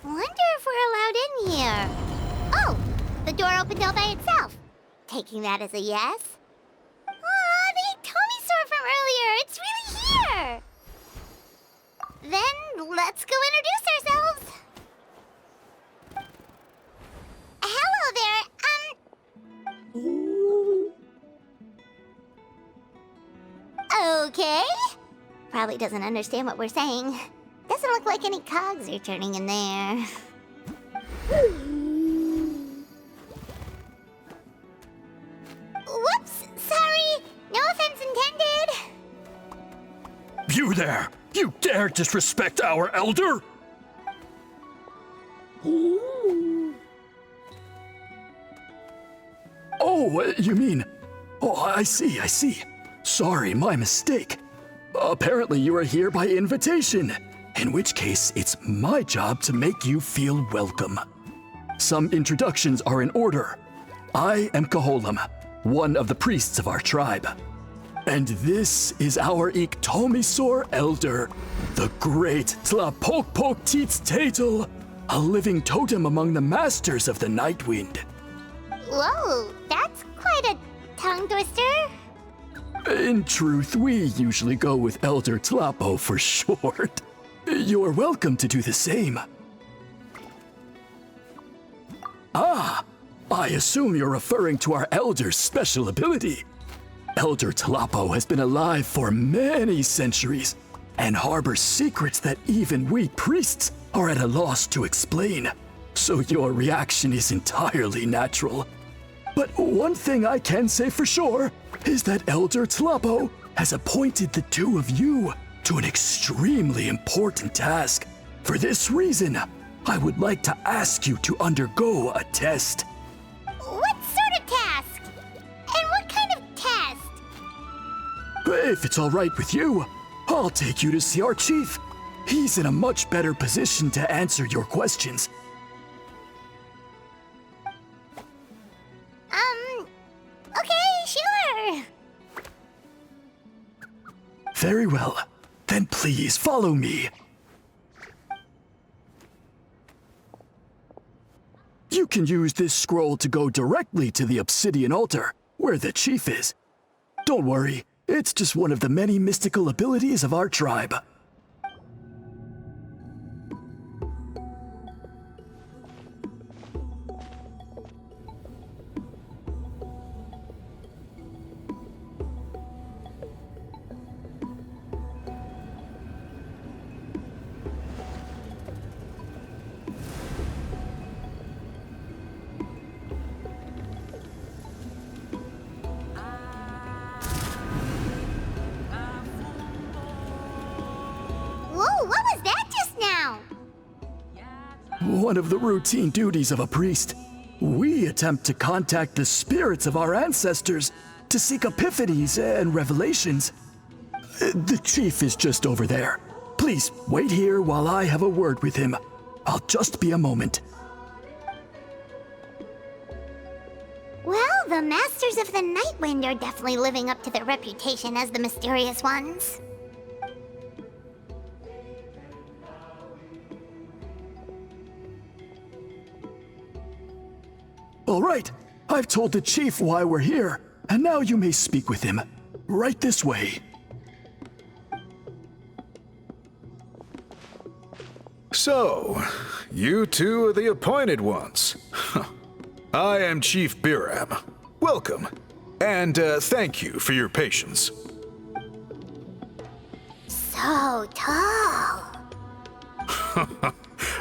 Wonder if we're allowed in here. Oh, the door opened all by itself. Taking that as a yes. Aw, the Tomi-sor from earlier. It's really here. Then let's go introduce ourselves. Hello there. Okay. Probably doesn't understand what we're saying. Doesn't look like any cogs are turning in there. Whoops, sorry. No offense intended. You there! You dare disrespect our elder? Oh, you mean... Oh, I see. Sorry, my mistake. Apparently you are here by invitation, in which case it's my job to make you feel welcome. Some introductions are in order. I am Koholam, one of the priests of our tribe. And this is our Iktomi-sor elder, the great Tlapokpok Teets Tatel, a living totem among the masters of the Night Wind. Whoa, that's quite a tongue twister. In truth, we usually go with Elder Tlapo for short. You're welcome to do the same. Ah, I assume you're referring to our elder's special ability. Elder Tlapo has been alive for many centuries and harbors secrets that even we priests are at a loss to explain. So your reaction is entirely natural. But one thing I can say for sure is that Elder Tlapo has appointed the two of you to an extremely important task. For this reason, I would like to ask you to undergo a test. What sort of task? And what kind of test? If it's all right with you, I'll take you to see our chief. He's in a much better position to answer your questions. Okay, sure. Very well. Then please follow me. You can use this scroll to go directly to the obsidian altar, where the chief is. Don't worry, it's just one of the many mystical abilities of our tribe. Whoa, what was that just now? One of the routine duties of a priest. We attempt to contact the spirits of our ancestors to seek epiphanies and revelations. The chief is just over there. Please wait here while I have a word with him. I'll just be a moment. Well, the Masters of the Night Wind are definitely living up to their reputation as the mysterious ones. All right, I've told the chief why we're here, and now you may speak with him. Right this way. So, you two are the appointed ones. I am Chief Biram. Welcome, and thank you for your patience. So tall.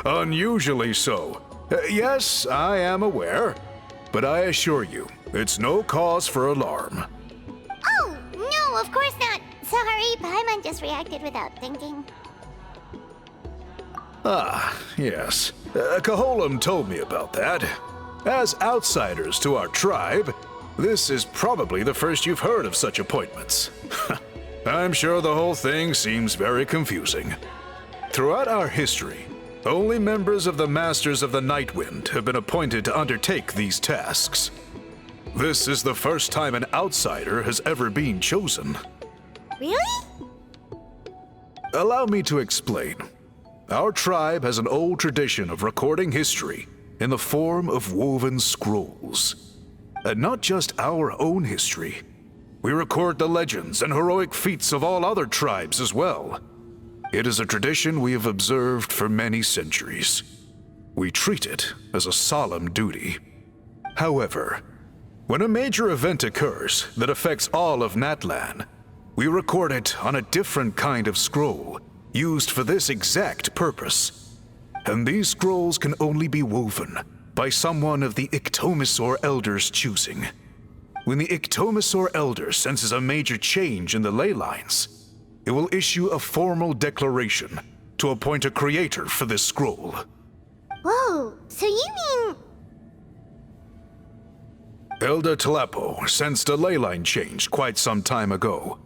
Unusually so. Yes, I am aware, but I assure you, it's no cause for alarm. Oh, no, of course not. Sorry, Paimon just reacted without thinking. Ah, yes. Koholam told me about that. As outsiders to our tribe, this is probably the first you've heard of such appointments. I'm sure the whole thing seems very confusing. Throughout our history, only members of the Masters of the Night Wind have been appointed to undertake these tasks. This is the first time an outsider has ever been chosen. Really? Allow me to explain. Our tribe has an old tradition of recording history in the form of woven scrolls. And not just our own history. We record the legends and heroic feats of all other tribes as well. It is a tradition we have observed for many centuries. We treat it as a solemn duty. However, when a major event occurs that affects all of Natlan, we record it on a different kind of scroll, used for this exact purpose. And these scrolls can only be woven by someone of the Ictomisaur Elder's choosing. When the Ictomisaur Elder senses a major change in the ley lines, it will issue a formal declaration to appoint a creator for this scroll. Whoa, so you mean... Elder Talapo sensed a ley line change quite some time ago,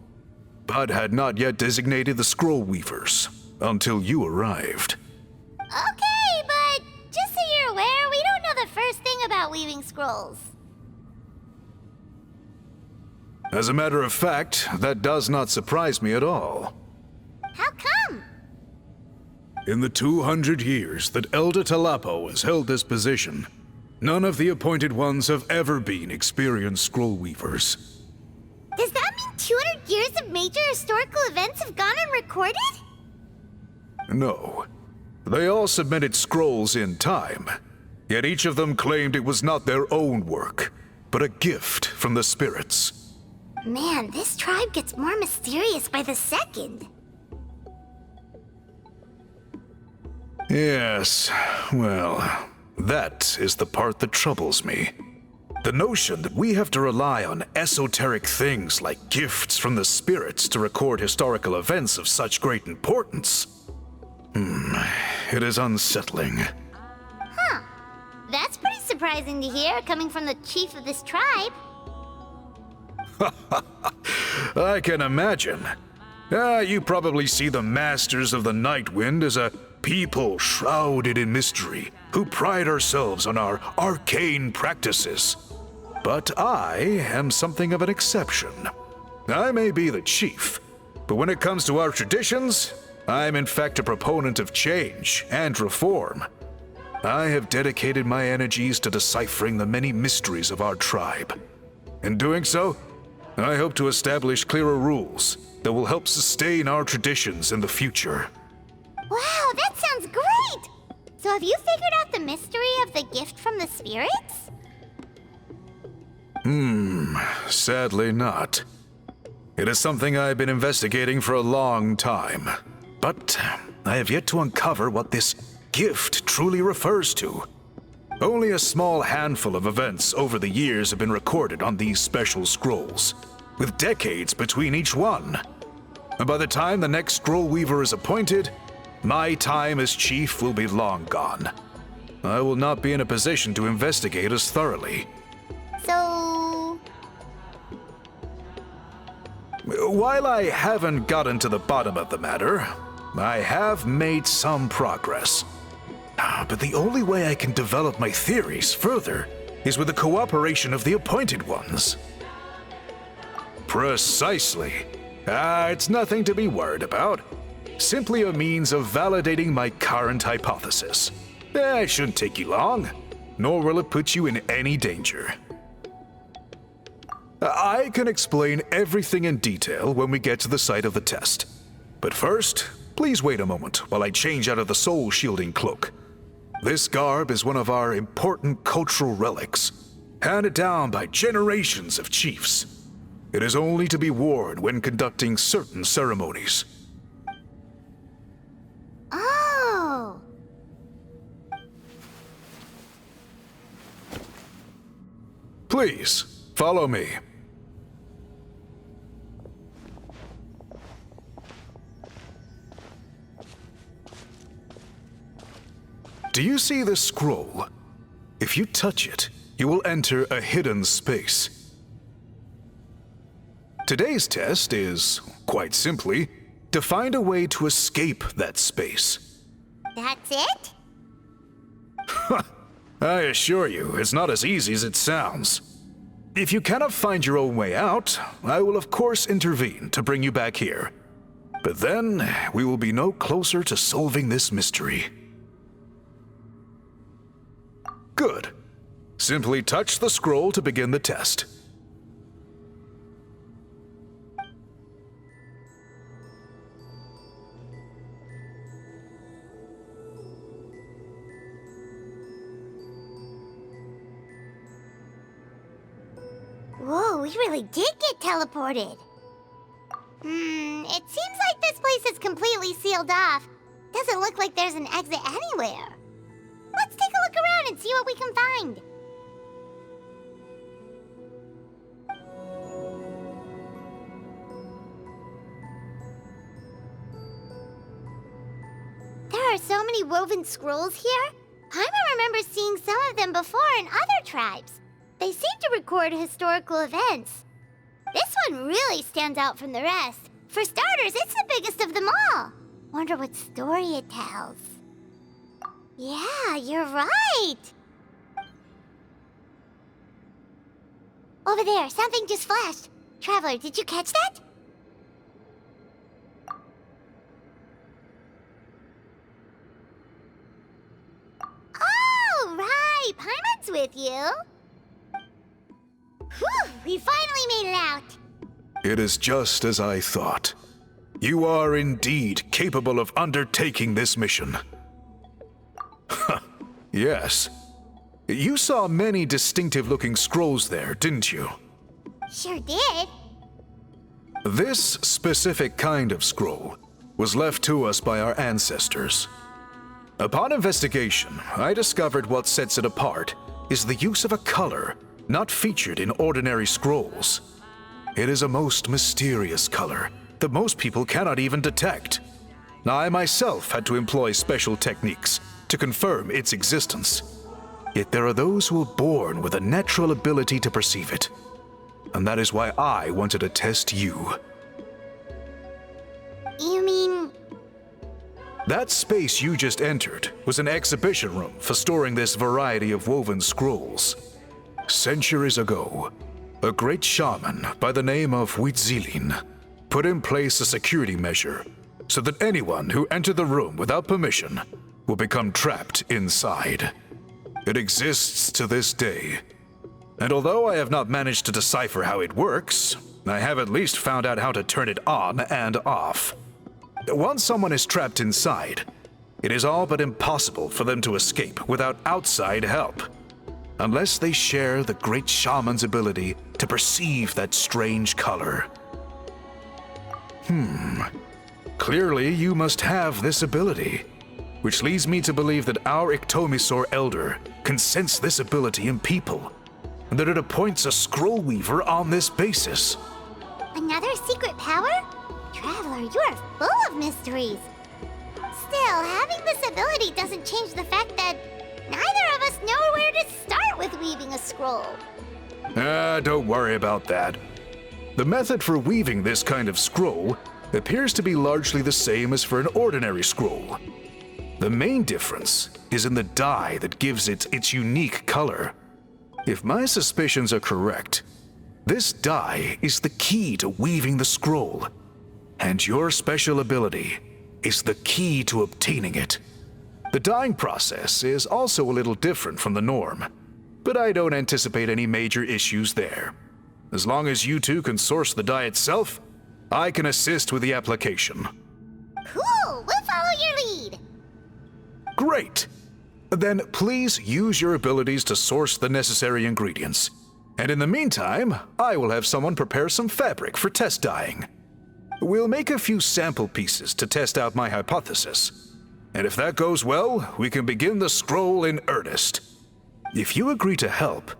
but had not yet designated the scroll weavers until you arrived. Okay, but just so you're aware, we don't know the first thing about weaving scrolls. As a matter of fact, that does not surprise me at all. How come? In the 200 years that Elder Talapo has held this position, none of the appointed ones have ever been experienced scroll weavers. Does that mean 200 years of major historical events have gone unrecorded? No. They all submitted scrolls in time, yet each of them claimed it was not their own work, but a gift from the spirits. Man, this tribe gets more mysterious by the second. Yes, well, that is the part that troubles me. The notion that we have to rely on esoteric things like gifts from the spirits to record historical events of such great importance. It is unsettling. Huh. That's pretty surprising to hear, coming from the chief of this tribe. I can imagine. You probably see the Masters of the Night Wind as a people shrouded in mystery, who pride ourselves on our arcane practices. But I am something of an exception. I may be the chief, but when it comes to our traditions, I'm in fact a proponent of change and reform. I have dedicated my energies to deciphering the many mysteries of our tribe. In doing so, I hope to establish clearer rules that will help sustain our traditions in the future. Wow, that sounds great! So have you figured out the mystery of the gift from the spirits? Sadly not. It is something I've been investigating for a long time, but I have yet to uncover what this gift truly refers to. Only a small handful of events over the years have been recorded on these special scrolls, with decades between each one. And by the time the next scroll weaver is appointed, my time as chief will be long gone. I will not be in a position to investigate as thoroughly. So... While I haven't gotten to the bottom of the matter, I have made some progress. But the only way I can develop my theories further is with the cooperation of the appointed ones. Precisely. It's nothing to be worried about. Simply a means of validating my current hypothesis. It shouldn't take you long, nor will it put you in any danger. I can explain everything in detail when we get to the site of the test. But first, please wait a moment while I change out of the soul-shielding cloak. This garb is one of our important cultural relics, handed down by generations of chiefs. It is only to be worn when conducting certain ceremonies. Oh! Please, follow me. Do you see this scroll? If you touch it, you will enter a hidden space. Today's test is, quite simply, to find a way to escape that space. That's it? I assure you, it's not as easy as it sounds. If you cannot find your own way out, I will of course intervene to bring you back here. But then, we will be no closer to solving this mystery. Good. Simply touch the scroll to begin the test. Whoa, we really did get teleported. It seems like this place is completely sealed off. Doesn't look like there's an exit anywhere. Let's take a look around and see what we can find. There are so many woven scrolls here. Paimon remembers seeing some of them before in other tribes. They seem to record historical events. This one really stands out from the rest. For starters, it's the biggest of them all. Wonder what story it tells. Yeah, you're right. Over there, something just flashed. Traveler, did you catch that? Oh, right. Paimon's with you. Whew, we finally made it out. It is just as I thought. You are indeed capable of undertaking this mission. Yes. You saw many distinctive-looking scrolls there, didn't you? Sure did. This specific kind of scroll was left to us by our ancestors. Upon investigation, I discovered what sets it apart is the use of a color not featured in ordinary scrolls. It is a most mysterious color that most people cannot even detect. I myself had to employ special techniques to confirm its existence. Yet there are those who are born with a natural ability to perceive it. And that is why I wanted to test you. You mean... That space you just entered was an exhibition room for storing this variety of woven scrolls. Centuries ago, a great shaman by the name of Citlali put in place a security measure so that anyone who entered the room without permission will become trapped inside. It exists to this day, and although I have not managed to decipher how it works, I have at least found out how to turn it on and off. Once someone is trapped inside, it is all but impossible for them to escape without outside help, unless they share the great shaman's ability to perceive that strange color. Clearly you must have this ability, which leads me to believe that our Ictomisaur Elder can sense this ability in people, and that it appoints a scroll weaver on this basis. Another secret power? Traveler, you are full of mysteries. Still, having this ability doesn't change the fact that neither of us know where to start with weaving a scroll. Don't worry about that. The method for weaving this kind of scroll appears to be largely the same as for an ordinary scroll. The main difference is in the dye that gives it its unique color. If my suspicions are correct, this dye is the key to weaving the scroll, and your special ability is the key to obtaining it. The dyeing process is also a little different from the norm, but I don't anticipate any major issues there. As long as you two can source the dye itself, I can assist with the application. Cool, we'll follow your lead. Great! Then please use your abilities to source the necessary ingredients. And in the meantime, I will have someone prepare some fabric for test dyeing. We'll make a few sample pieces to test out my hypothesis. And if that goes well, we can begin the scroll in earnest. If you agree to help,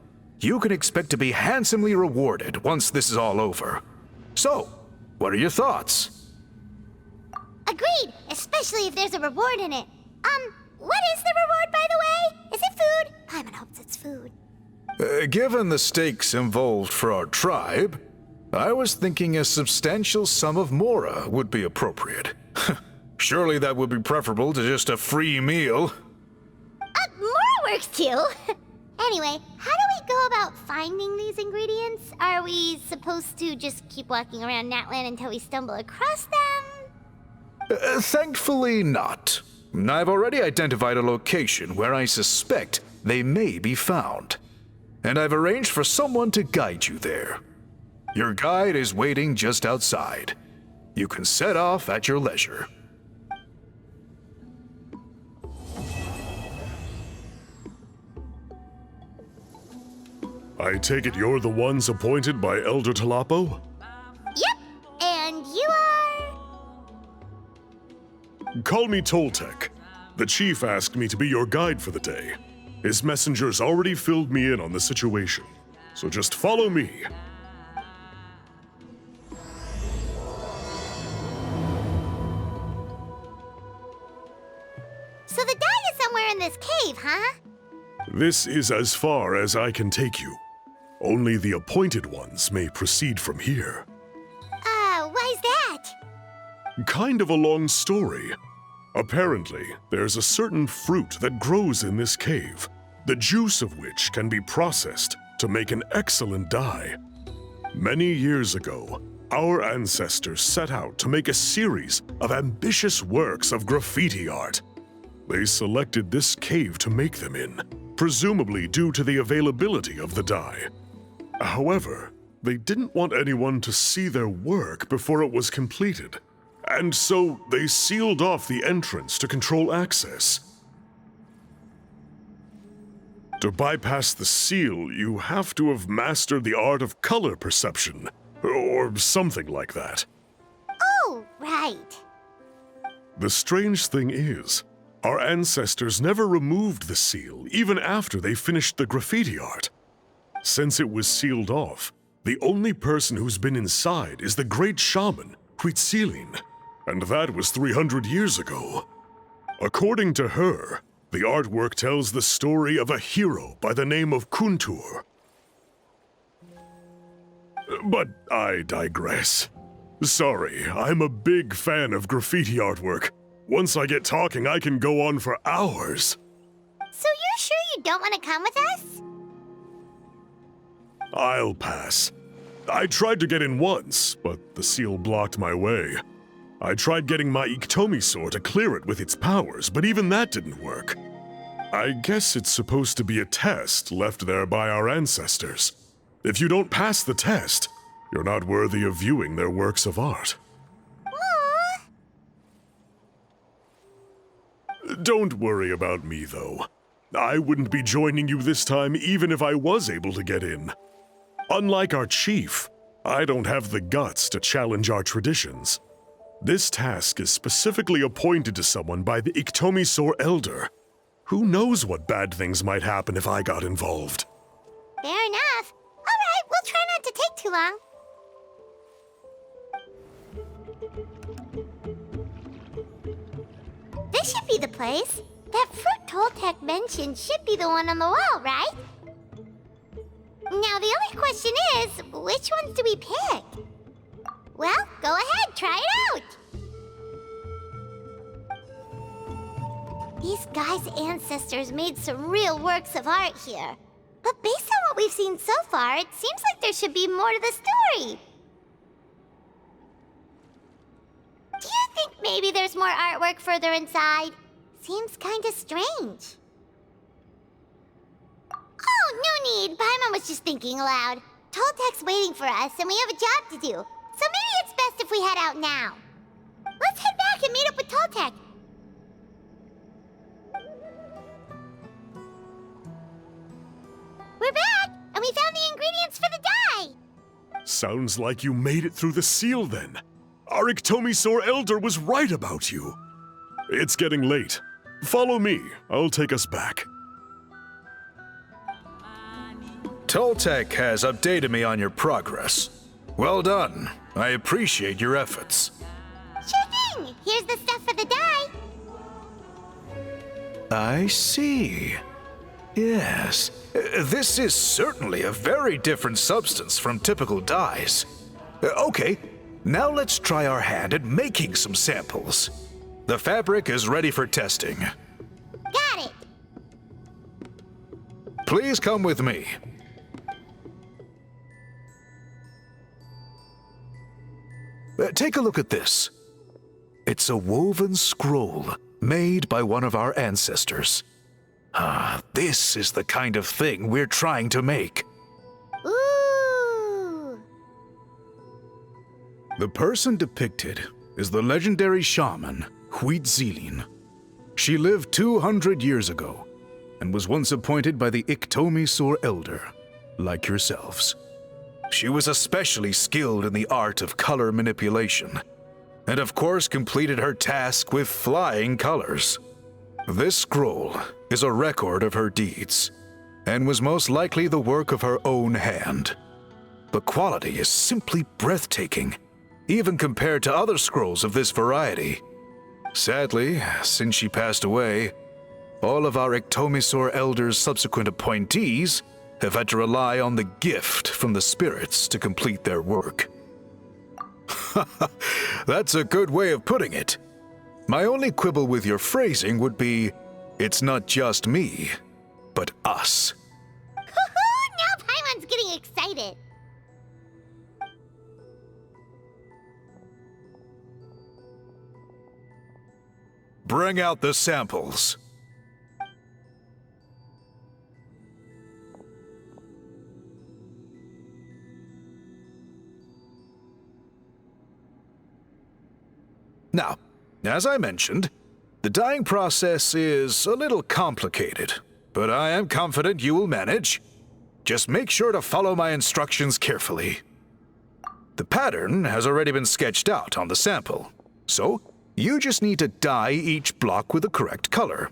you can expect to be handsomely rewarded once this is all over. So, what are your thoughts? Agreed, especially if there's a reward in it. What is the reward, by the way? Is it food? Paimon hopes it's food. Given the stakes involved for our tribe, I was thinking a substantial sum of mora would be appropriate. Surely that would be preferable to just a free meal. More works too. Anyway, how do we go about finding these ingredients? Are we supposed to just keep walking around Natlan until we stumble across them? Thankfully not. I've already identified a location where I suspect they may be found. And I've arranged for someone to guide you there. Your guide is waiting just outside. You can set off at your leisure. I take it you're the ones appointed by Elder Talapo? Yep, and you are... Call me Toltec. The chief asked me to be your guide for the day. His messengers already filled me in on the situation, so just follow me. So the die is somewhere in this cave, huh? This is as far as I can take you. Only the appointed ones may proceed from here. Why's that? Kind of a long story. Apparently, there's a certain fruit that grows in this cave, the juice of which can be processed to make an excellent dye. Many years ago, our ancestors set out to make a series of ambitious works of graffiti art. They selected this cave to make them in, presumably due to the availability of the dye. However, they didn't want anyone to see their work before it was completed, and so they sealed off the entrance to control access. To bypass the seal, you have to have mastered the art of color perception, or something like that. Oh, right. The strange thing is, our ancestors never removed the seal even after they finished the graffiti art. Since it was sealed off, the only person who's been inside is the great shaman, Citlali, and that was 300 years ago. According to her, the artwork tells the story of a hero by the name of Kuntur. But I digress. Sorry, I'm a big fan of graffiti artwork. Once I get talking, I can go on for hours. So you're sure you don't want to come with us? I'll pass. I tried to get in once, but the seal blocked my way. I tried getting my Iktomi to clear it with its powers, but even that didn't work. I guess it's supposed to be a test left there by our ancestors. If you don't pass the test, you're not worthy of viewing their works of art. Aww. Don't worry about me, though. I wouldn't be joining you this time even if I was able to get in. Unlike our chief, I don't have the guts to challenge our traditions. This task is specifically appointed to someone by the Iktomi Elder. Who knows what bad things might happen if I got involved? Fair enough. All right, we'll try not to take too long. This should be the place. That fruit Toltec mentioned should be the one on the wall, right? Now, the only question is, which ones do we pick? Well, go ahead, try it out! These guys' ancestors made some real works of art here. But based on what we've seen so far, it seems like there should be more to the story. Do you think maybe there's more artwork further inside? Seems kinda strange. Oh, no need. Paimon was just thinking aloud. Toltec's waiting for us, and we have a job to do. So maybe it's best if we head out now. Let's head back and meet up with Toltec. We're back, and we found the ingredients for the dye. Sounds like you made it through the seal, then. Our Iktomi Elder was right about you. It's getting late. Follow me. I'll take us back. Toltec has updated me on your progress. Well done. I appreciate your efforts. Sure thing. Here's the stuff for the dye. I see. Yes. This is certainly a very different substance from typical dyes. Okay, now let's try our hand at making some samples. The fabric is ready for testing. Got it. Please come with me. Take a look at this. it's a woven scroll made by one of our ancestors. This is the kind of thing we're trying to make. Ooh! The person depicted is the legendary shaman, Citlali. She lived 200 years ago and was once appointed by the Iktomisor Elder, like yourselves. She was especially skilled in the art of color manipulation, and of course completed her task with flying colors. This scroll is a record of her deeds, and was most likely the work of her own hand. The quality is simply breathtaking, even compared to other scrolls of this variety. Sadly, since she passed away, all of our Iktomisor Elder's subsequent appointees have had to rely on the gift from the spirits to complete their work. That's a good way of putting it. My only quibble with your phrasing would be, it's not just me, but us. Now Paimon's getting excited. Bring out the samples. Now, as I mentioned, the dyeing process is a little complicated, but I am confident you will manage. Just make sure to follow my instructions carefully. The pattern has already been sketched out on the sample, so you just need to dye each block with the correct color.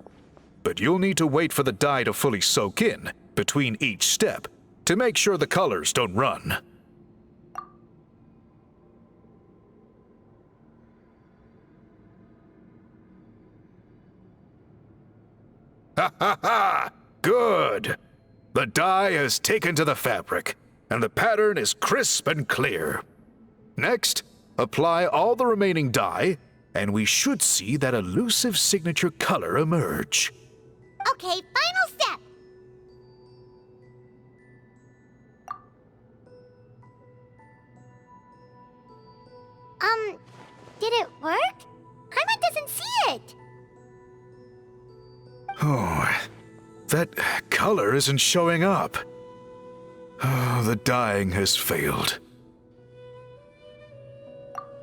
But you'll need to wait for the dye to fully soak in between each step to make sure the colors don't run. Ha ha ha! Good! The dye has taken to the fabric, and the pattern is crisp and clear. Next, apply all the remaining dye, and we should see that elusive signature color emerge. Okay, final step. Did it work? Paimon doesn't see it. Oh, that color isn't showing up. Oh, the dyeing has failed.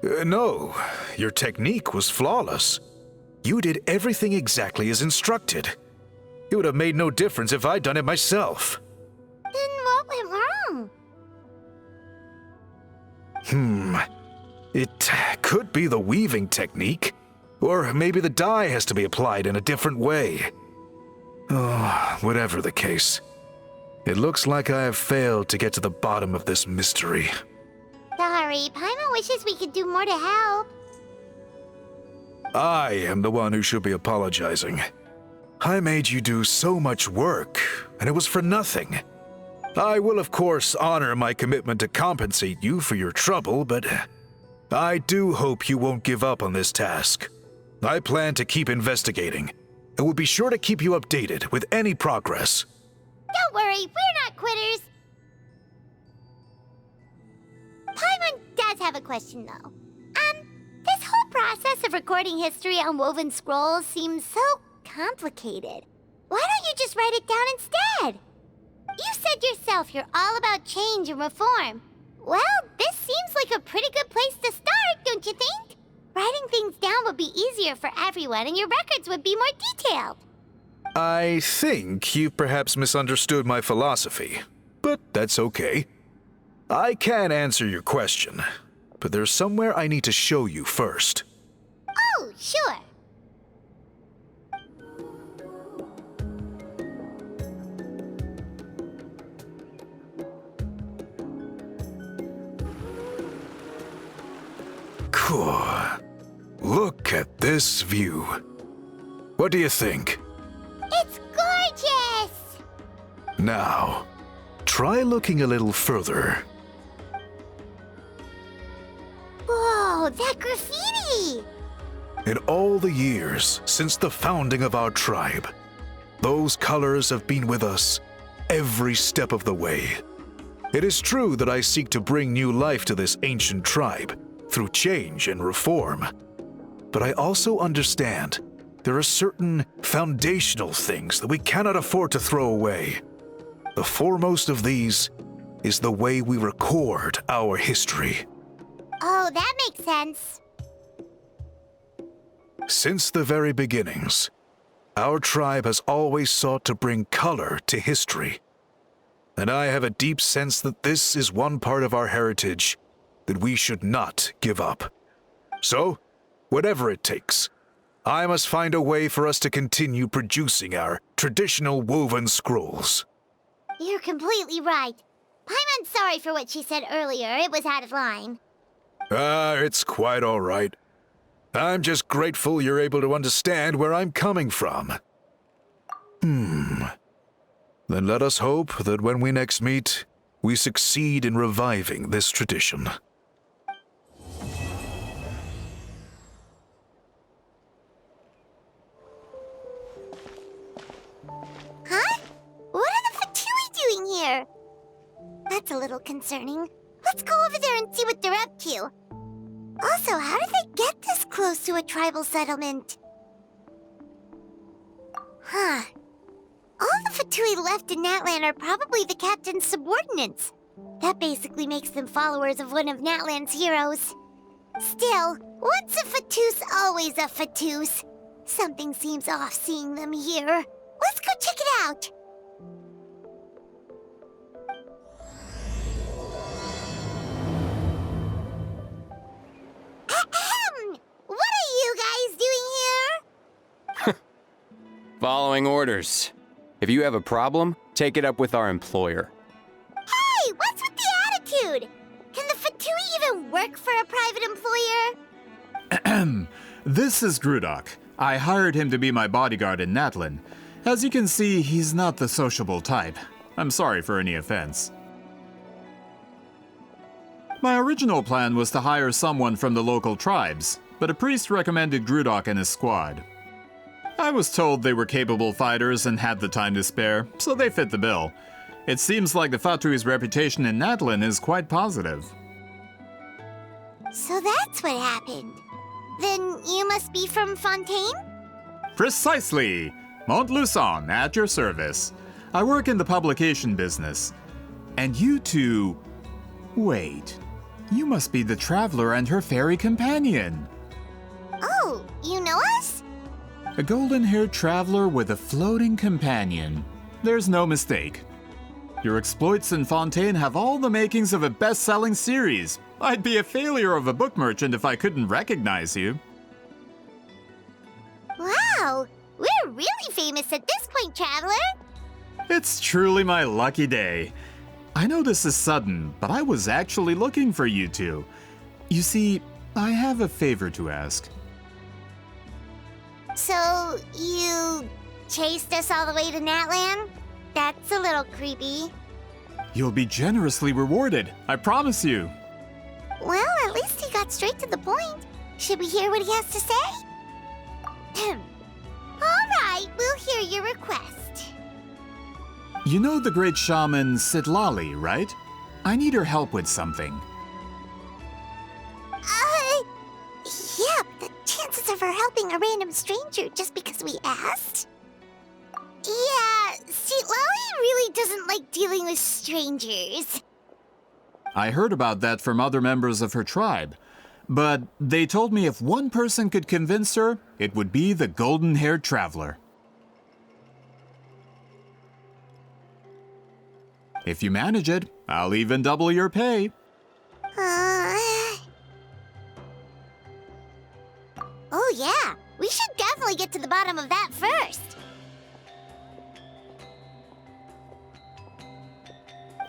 No, your technique was flawless. You did everything exactly as instructed. It would have made no difference if I'd done it myself. Then what went wrong? It could be the weaving technique, or maybe the dye has to be applied in a different way. Oh, whatever the case, it looks like I have failed to get to the bottom of this mystery. Sorry, Paimon wishes we could do more to help. I am the one who should be apologizing. I made you do so much work, and it was for nothing. I will, of course, honor my commitment to compensate you for your trouble, but I do hope you won't give up on this task. I plan to keep investigating, and will be sure to keep you updated with any progress. Don't worry, we're not quitters. Paimon does have a question, though. This whole process of recording history on woven scrolls seems so complicated. Why don't you just write it down instead? You said yourself you're all about change and reform. Well, this seems like a pretty good place to start, don't you think? Writing things down would be easier for everyone, and your records would be more detailed. I think you've perhaps misunderstood my philosophy, but that's okay. I can answer your question, but there's somewhere I need to show you first. Oh, sure. Cool. Look at this view. What do you think? It's gorgeous! Now, try looking a little further. Whoa, that graffiti! In all the years since the founding of our tribe, those colors have been with us every step of the way. It is true that I seek to bring new life to this ancient tribe through change and reform. but I also understand there are certain foundational things that we cannot afford to throw away. The foremost of these is the way we record our history. Oh, that makes sense. Since the very beginnings, our tribe has always sought to bring color to history. And I have a deep sense that this is one part of our heritage that we should not give up. So, whatever it takes, I must find a way for us to continue producing our traditional woven scrolls. You're completely right. Paimon's sorry for what she said earlier. It was out of line. It's quite all right. I'm just grateful you're able to understand where I'm coming from. Then let us hope that when we next meet, we succeed in reviving this tradition. Huh? What are the Fatui doing here? That's a little concerning. Let's go over there and see what they're up to. Also, how did they get this close to a tribal settlement? Huh. All the Fatui left in Natlan are probably the captain's subordinates. That basically makes them followers of one of Natlan's heroes. Still, once a Fatus, always a Fatus. Something seems off seeing them here. Let's go check it out. Ahem! What are you guys doing here? Following orders. If you have a problem, take it up with our employer. Hey, what's with the attitude? Can the Fatui even work for a private employer? This is Grudok. I hired him to be my bodyguard in Natlan. As you can see, he's not the sociable type. I'm sorry for any offense. My original plan was to hire someone from the local tribes, but a priest recommended Grudok and his squad. I was told they were capable fighters and had the time to spare, so they fit the bill. It seems like the Fatui's reputation in Natlan is quite positive. So that's what happened. Then you must be from Fontaine? Precisely! Montluçon, at your service. I work in the publication business. And you two... Wait. You must be the traveler and her fairy companion. Oh, you know us? A golden-haired traveler with a floating companion. There's no mistake. Your exploits in Fontaine have all the makings of a best-selling series. I'd be a failure of a book merchant if I couldn't recognize you. Wow, we're really famous at this point, Traveler. It's truly my lucky day. I know this is sudden, but I was actually looking for you two. You see, I have a favor to ask. So, you chased us all the way to Natlan? That's a little creepy. You'll be generously rewarded, I promise you. Well, at least he got straight to the point. Should we hear what he has to say? All right, we'll hear your request. You know the great shaman Citlali, right? I need her help with something. Yeah, but the chances of her helping a random stranger just because we asked? Yeah, Citlali really doesn't like dealing with strangers. I heard about that from other members of her tribe. But they told me if one person could convince her, it would be the golden-haired traveler. If you manage it, I'll even double your pay. Oh yeah, we should definitely get to the bottom of that first.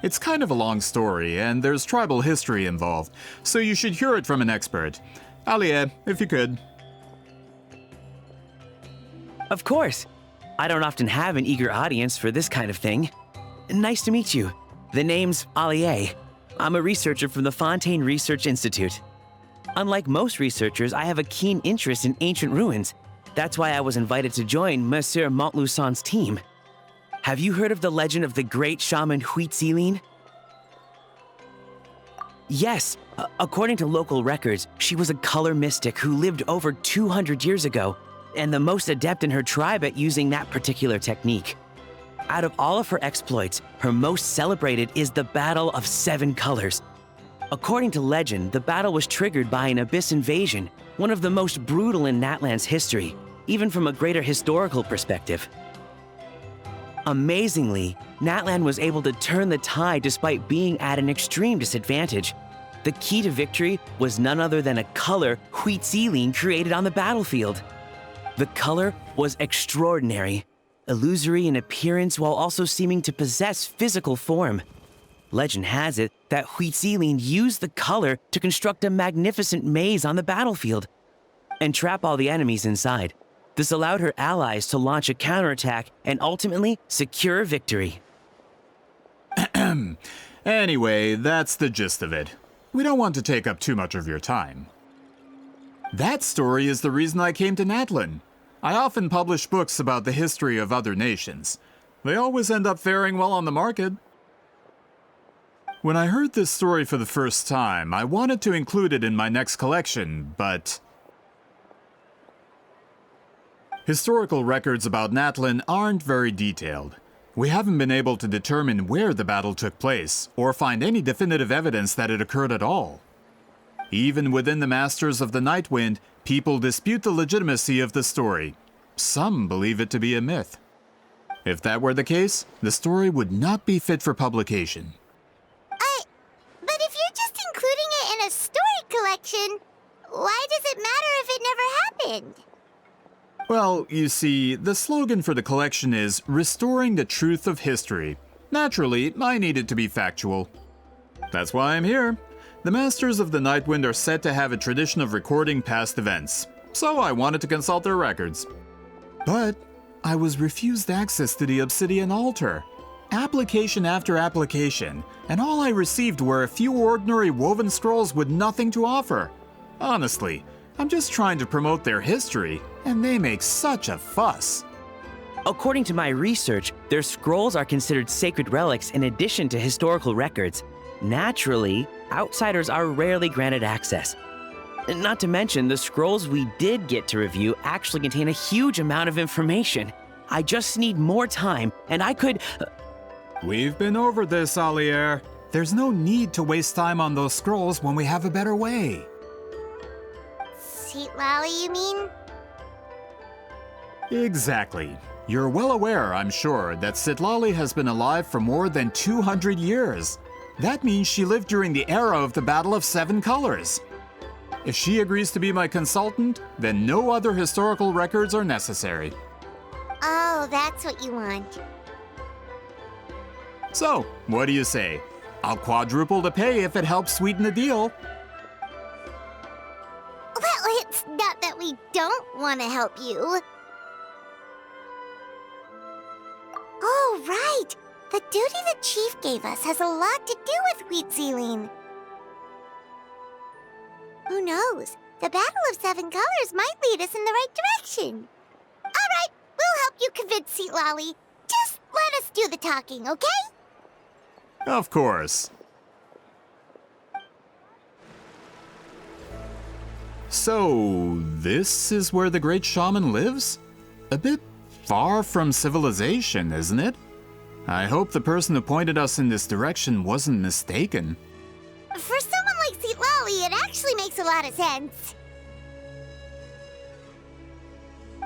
It's kind of a long story, and there's tribal history involved, so you should hear it from an expert. Alie, if you could. Of course. I don't often have an eager audience for this kind of thing. Nice to meet you. The name's Alie. I'm a researcher from the Fontaine Research Institute. Unlike most researchers, I have a keen interest in ancient ruins. That's why I was invited to join Monsieur Montluçon's team. Have you heard of the legend of the great shaman Citlali? Yes, according to local records, she was a color mystic who lived over 200 years ago, and the most adept in her tribe at using that particular technique. Out of all of her exploits, her most celebrated is the Battle of Seven Colors. According to legend, the battle was triggered by an abyss invasion, one of the most brutal in Natlan's history, even from a greater historical perspective. Amazingly, Natlan was able to turn the tide despite being at an extreme disadvantage. The key to victory was none other than a color Citlali created on the battlefield. The color was extraordinary, illusory in appearance while also seeming to possess physical form. Legend has it that Citlali used the color to construct a magnificent maze on the battlefield and trap all the enemies inside. This allowed her allies to launch a counterattack and ultimately secure victory. Anyway, that's the gist of it. We don't want to take up too much of your time. That story is the reason I came to Natlan. I often publish books about the history of other nations. They always end up faring well on the market. When I heard this story for the first time, I wanted to include it in my next collection, but historical records about Natlan aren't very detailed. We haven't been able to determine where the battle took place, or find any definitive evidence that it occurred at all. Even within the Masters of the Nightwind, people dispute the legitimacy of the story. Some believe it to be a myth. If that were the case, the story would not be fit for publication. But if you're just including it in a story collection, why does it matter if it never happened? Well, you see, the slogan for the collection is Restoring the Truth of History. Naturally, I need it to be factual. That's why I'm here. The Masters of the Nightwind are said to have a tradition of recording past events, so I wanted to consult their records. But I was refused access to the Obsidian Altar. Application after application, and all I received were a few ordinary woven scrolls with nothing to offer. Honestly, I'm just trying to promote their history, and they make such a fuss. According to my research, their scrolls are considered sacred relics in addition to historical records. Naturally, outsiders are rarely granted access. Not to mention, the scrolls we did get to review actually contain a huge amount of information. I just need more time, and I could... We've been over this, Alier. There's no need to waste time on those scrolls when we have a better way. Citlali, you mean? Exactly. You're well aware, I'm sure, that Citlali has been alive for more than 200 years. That means she lived during the era of the Battle of Seven Colors. If she agrees to be my consultant, then no other historical records are necessary. Oh, that's what you want. So, what do you say? I'll quadruple the pay if it helps sweeten the deal. Well, it's not that we don't want to help you. Oh, right! The duty the chief gave us has a lot to do with Citlali. Who knows? The Battle of Seven Colors might lead us in the right direction. All right, we'll help you convince Citlali. Just let us do the talking, okay? Of course. So, this is where the great shaman lives? A bit far from civilization, isn't it? I hope the person who pointed us in this direction wasn't mistaken. For someone like Citlali, it actually makes a lot of sense.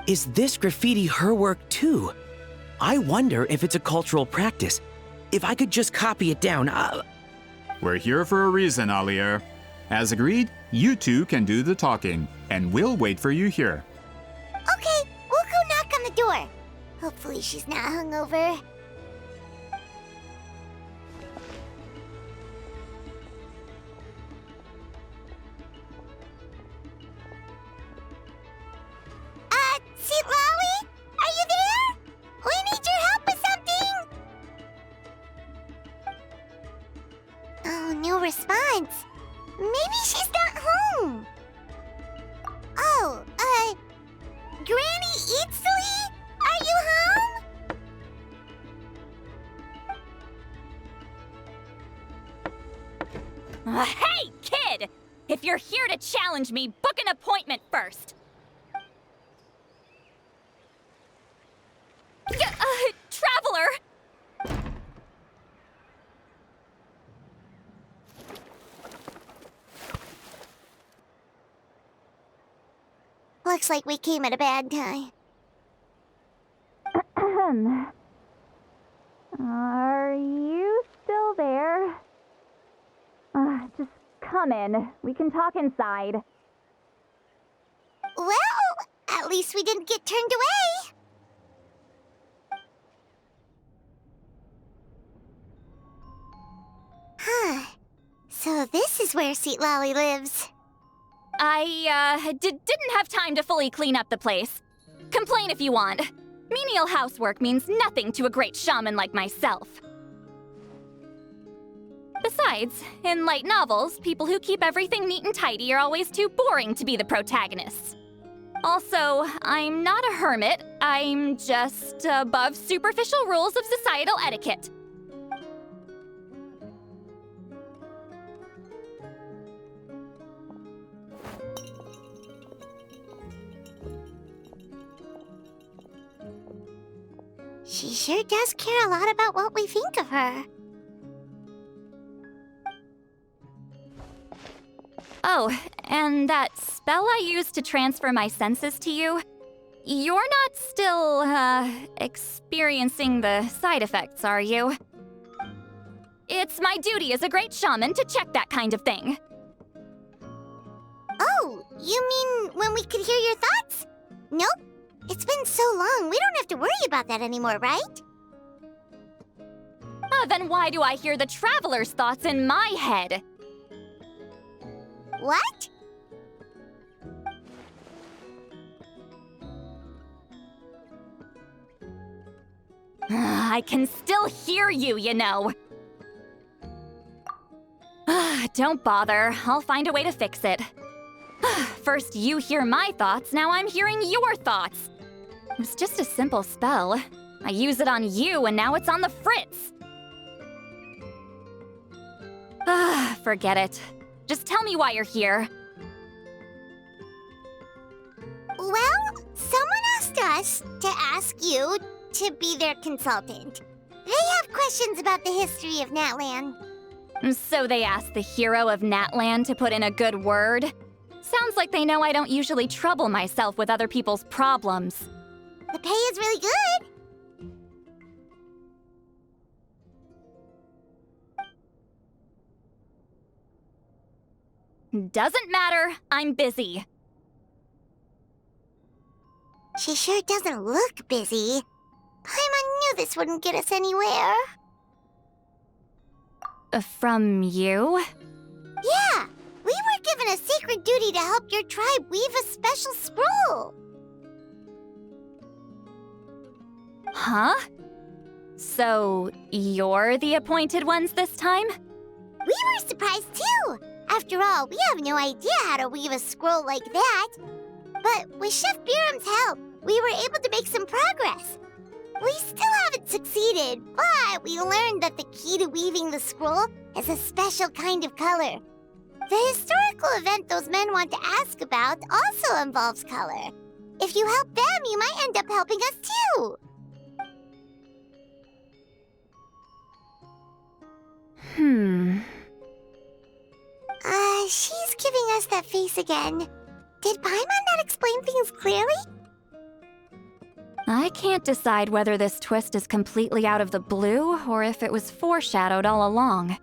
Is this graffiti her work too? I wonder if it's a cultural practice. If I could just copy it down, We're here for a reason, Alier. As agreed, you two can do the talking, and we'll wait for you here. Okay, we'll go knock on the door. Hopefully she's not hungover. Citlali? Are you there? We need your help with something! Oh, no response. Maybe she's not home. Oh, Granny Citlali? Are you home? Hey, kid! If you're here to challenge me, book an appointment first. Traveler! Looks like we came at a bad time. Are you still there? Just come in. We can talk inside. Well, at least we didn't get turned away. Huh. So this is where Citlali lives. I, didn't have time to fully clean up the place. Complain if you want. Menial housework means nothing to a great shaman like myself. Besides, in light novels, people who keep everything neat and tidy are always too boring to be the protagonists. Also, I'm not a hermit. I'm just above superficial rules of societal etiquette. She sure does care a lot about what we think of her. Oh, and that spell I used to transfer my senses to you, you're not still, experiencing the side effects, are you? It's my duty as a great shaman to check that kind of thing. Oh, you mean when we could hear your thoughts? Nope. It's been so long, we don't have to worry about that anymore, right? Then why do I hear the traveler's thoughts in my head? What? I can still hear you, you know. Don't bother. I'll find a way to fix it. First you hear my thoughts, now I'm hearing your thoughts. It was just a simple spell. I use it on you, and now it's on the fritz. Forget it. Just tell me why you're here. Well, someone asked us to ask you to be their consultant. They have questions about the history of Natlan. So they asked the hero of Natlan to put in a good word? Sounds like they know I don't usually trouble myself with other people's problems. The pay is really good. Doesn't matter. I'm busy. She sure doesn't look busy. Paimon knew this wouldn't get us anywhere. From you? Yeah, we were given a sacred duty to help your tribe weave a special scroll. Huh? So, you're the appointed ones this time? We were surprised too. After all, we have no idea how to weave a scroll like that. But with Chef Biram's help, we were able to make some progress. We still haven't succeeded, but we learned that the key to weaving the scroll is a special kind of color. The historical event those men want to ask about also involves color. If you help them, you might end up helping us too. She's giving us that face again. Did Paimon not explain things clearly? I can't decide whether this twist is completely out of the blue or if it was foreshadowed all along.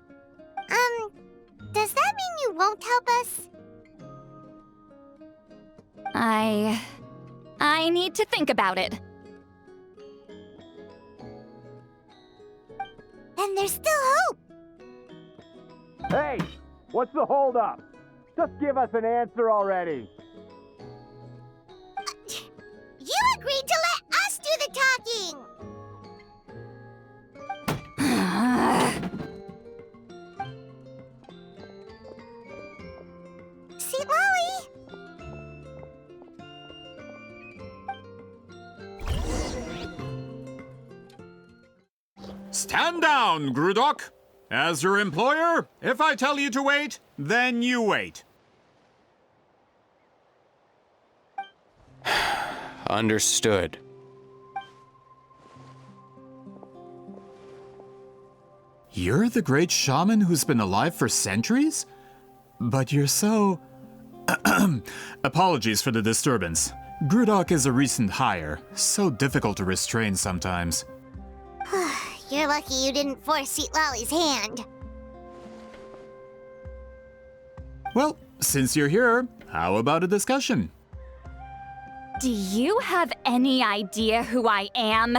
Does that mean you won't help us? I need to think about it. Then there's still hope. Hey, what's the holdup? Just give us an answer already. You agreed to let us do the talking! Citlali! Stand down, Grudok! As your employer, if I tell you to wait, then you wait. Understood. You're the great shaman who's been alive for centuries? But you're so... Apologies for the disturbance. Grudok is a recent hire, so difficult to restrain sometimes. You're lucky you didn't force Citlali's hand. Well, since you're here, how about a discussion? Do you have any idea who I am?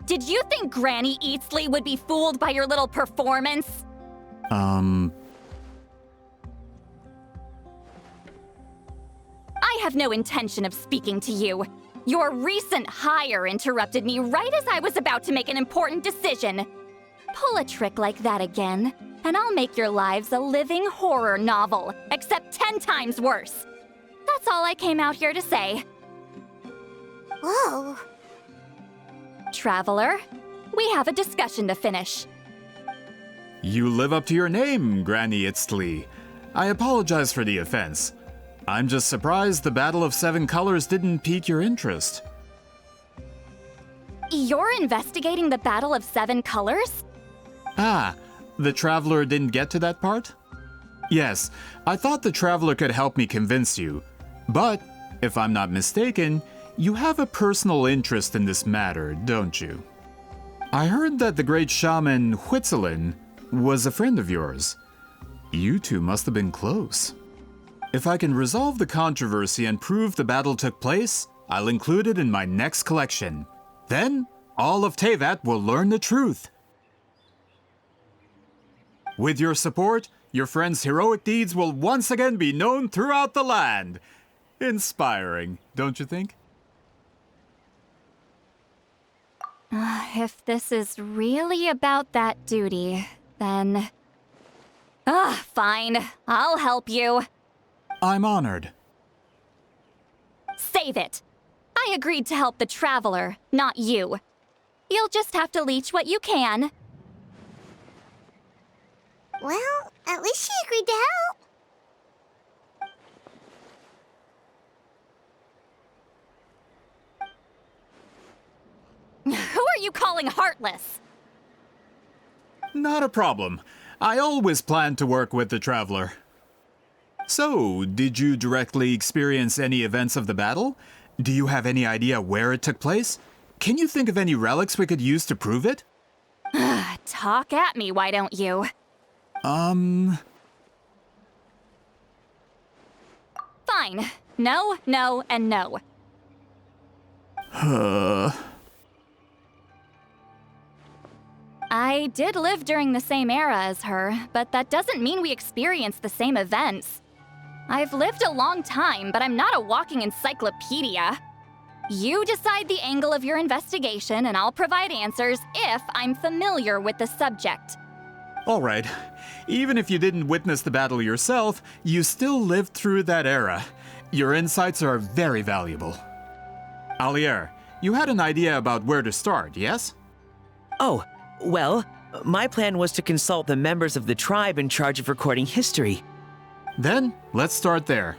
Did you think Granny Eatsley would be fooled by your little performance? I have no intention of speaking to you. Your recent hire interrupted me right as I was about to make an important decision. Pull a trick like that again, and I'll make your lives a living horror novel, except 10 times worse. That's all I came out here to say. Whoa. Traveler, we have a discussion to finish. You live up to your name, Granny Itztli. I apologize for the offense. I'm just surprised the Battle of Seven Colors didn't pique your interest. You're investigating the Battle of Seven Colors? Ah, the Traveler didn't get to that part? Yes, I thought the Traveler could help me convince you. But, if I'm not mistaken, you have a personal interest in this matter, don't you? I heard that the great shaman Huitzilin was a friend of yours. You two must have been close. If I can resolve the controversy and prove the battle took place, I'll include it in my next collection. Then, all of Teyvat will learn the truth. With your support, your friend's heroic deeds will once again be known throughout the land. Inspiring, don't you think? If this is really about that duty, then... fine. I'll help you. I'm honored. Save it. I agreed to help the Traveler, not you. You'll just have to leech what you can. Well, at least she agreed to help. Who are you calling heartless? Not a problem. I always planned to work with the Traveler. So, did you directly experience any events of the battle? Do you have any idea where it took place? Can you think of any relics we could use to prove it? Talk at me, why don't you? Fine. No, no, and no. I did live during the same era as her, but that doesn't mean we experienced the same events. I've lived a long time, but I'm not a walking encyclopedia. You decide the angle of your investigation, and I'll provide answers if I'm familiar with the subject. All right. Even if you didn't witness the battle yourself, you still lived through that era. Your insights are very valuable. Alier, you had an idea about where to start, yes? Oh, well, my plan was to consult the members of the tribe in charge of recording history. Then, let's start there.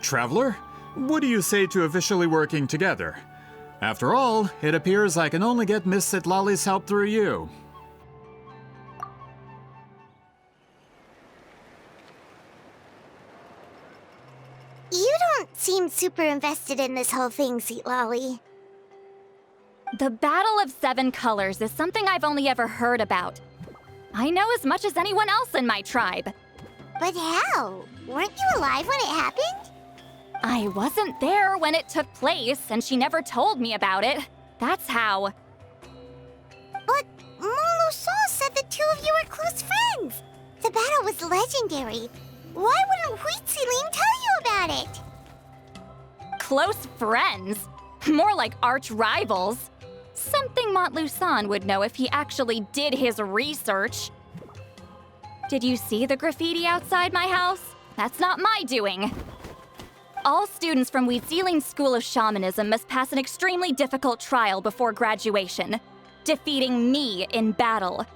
Traveler, what do you say to officially working together? After all, it appears I can only get Miss Citlali's help through you. You don't seem super invested in this whole thing, Citlali. The Battle of Seven Colors is something I've only ever heard about. I know as much as anyone else in my tribe. But how? Weren't you alive when it happened? I wasn't there when it took place, and she never told me about it. That's how. But Molusan said the two of you were close friends. The battle was legendary. Why wouldn't Huitzilin tell you about it? Close friends? More like arch rivals. Something Montlusan would know if he actually did his research. Did you see the graffiti outside my house? That's not my doing. All students from Huitzilin's School of Shamanism must pass an extremely difficult trial before graduation, defeating me in battle.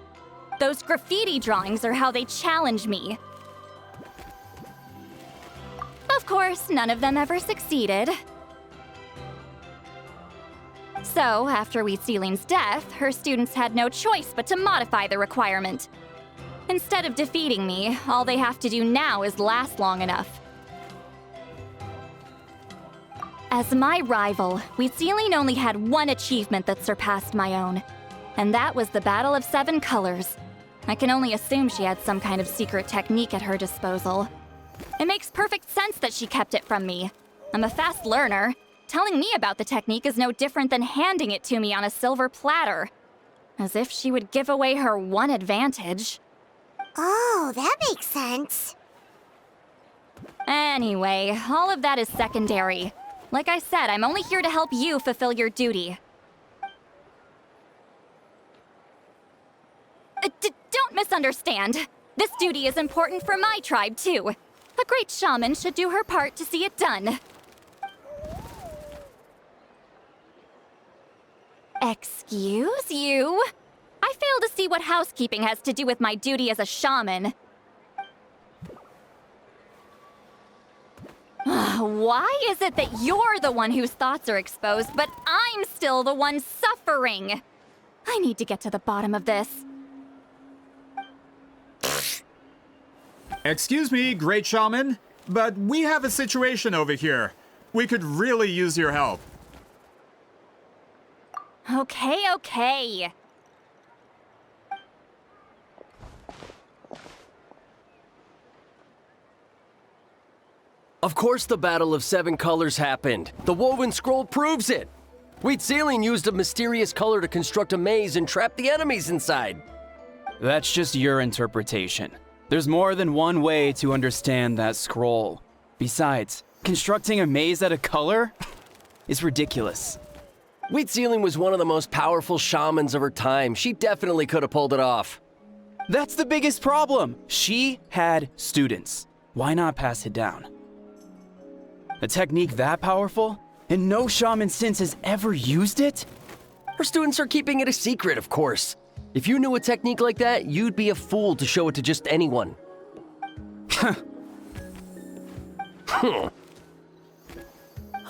Those graffiti drawings are how they challenge me. Of course, none of them ever succeeded. So, after Citlali's death, her students had no choice but to modify the requirement. Instead of defeating me, all they have to do now is last long enough. As my rival, Citlali only had one achievement that surpassed my own, and that was the Battle of 7 Colors. I can only assume she had some kind of secret technique at her disposal. It makes perfect sense that she kept it from me. I'm a fast learner. Telling me about the technique is no different than handing it to me on a silver platter. As if she would give away her one advantage. Oh, that makes sense. Anyway, all of that is secondary. Like I said, I'm only here to help you fulfill your duty. Don't misunderstand. This duty is important for my tribe, too. A great shaman should do her part to see it done. Excuse you? I fail to see what housekeeping has to do with my duty as a shaman. Why is it that you're the one whose thoughts are exposed, but I'm still the one suffering? I need to get to the bottom of this. Excuse me, great shaman, but we have a situation over here. We could really use your help. Okay. Of course the Battle of 7 Colors happened. The woven scroll proves it. Citlali used a mysterious color to construct a maze and trap the enemies inside. That's just your interpretation. There's more than one way to understand that scroll. Besides, constructing a maze out of color is ridiculous. Citlali was one of the most powerful shamans of her time. She definitely could have pulled it off. That's the biggest problem. She had students. Why not pass it down? A technique that powerful? And no shaman since has ever used it? Her students are keeping it a secret, of course. If you knew a technique like that, you'd be a fool to show it to just anyone.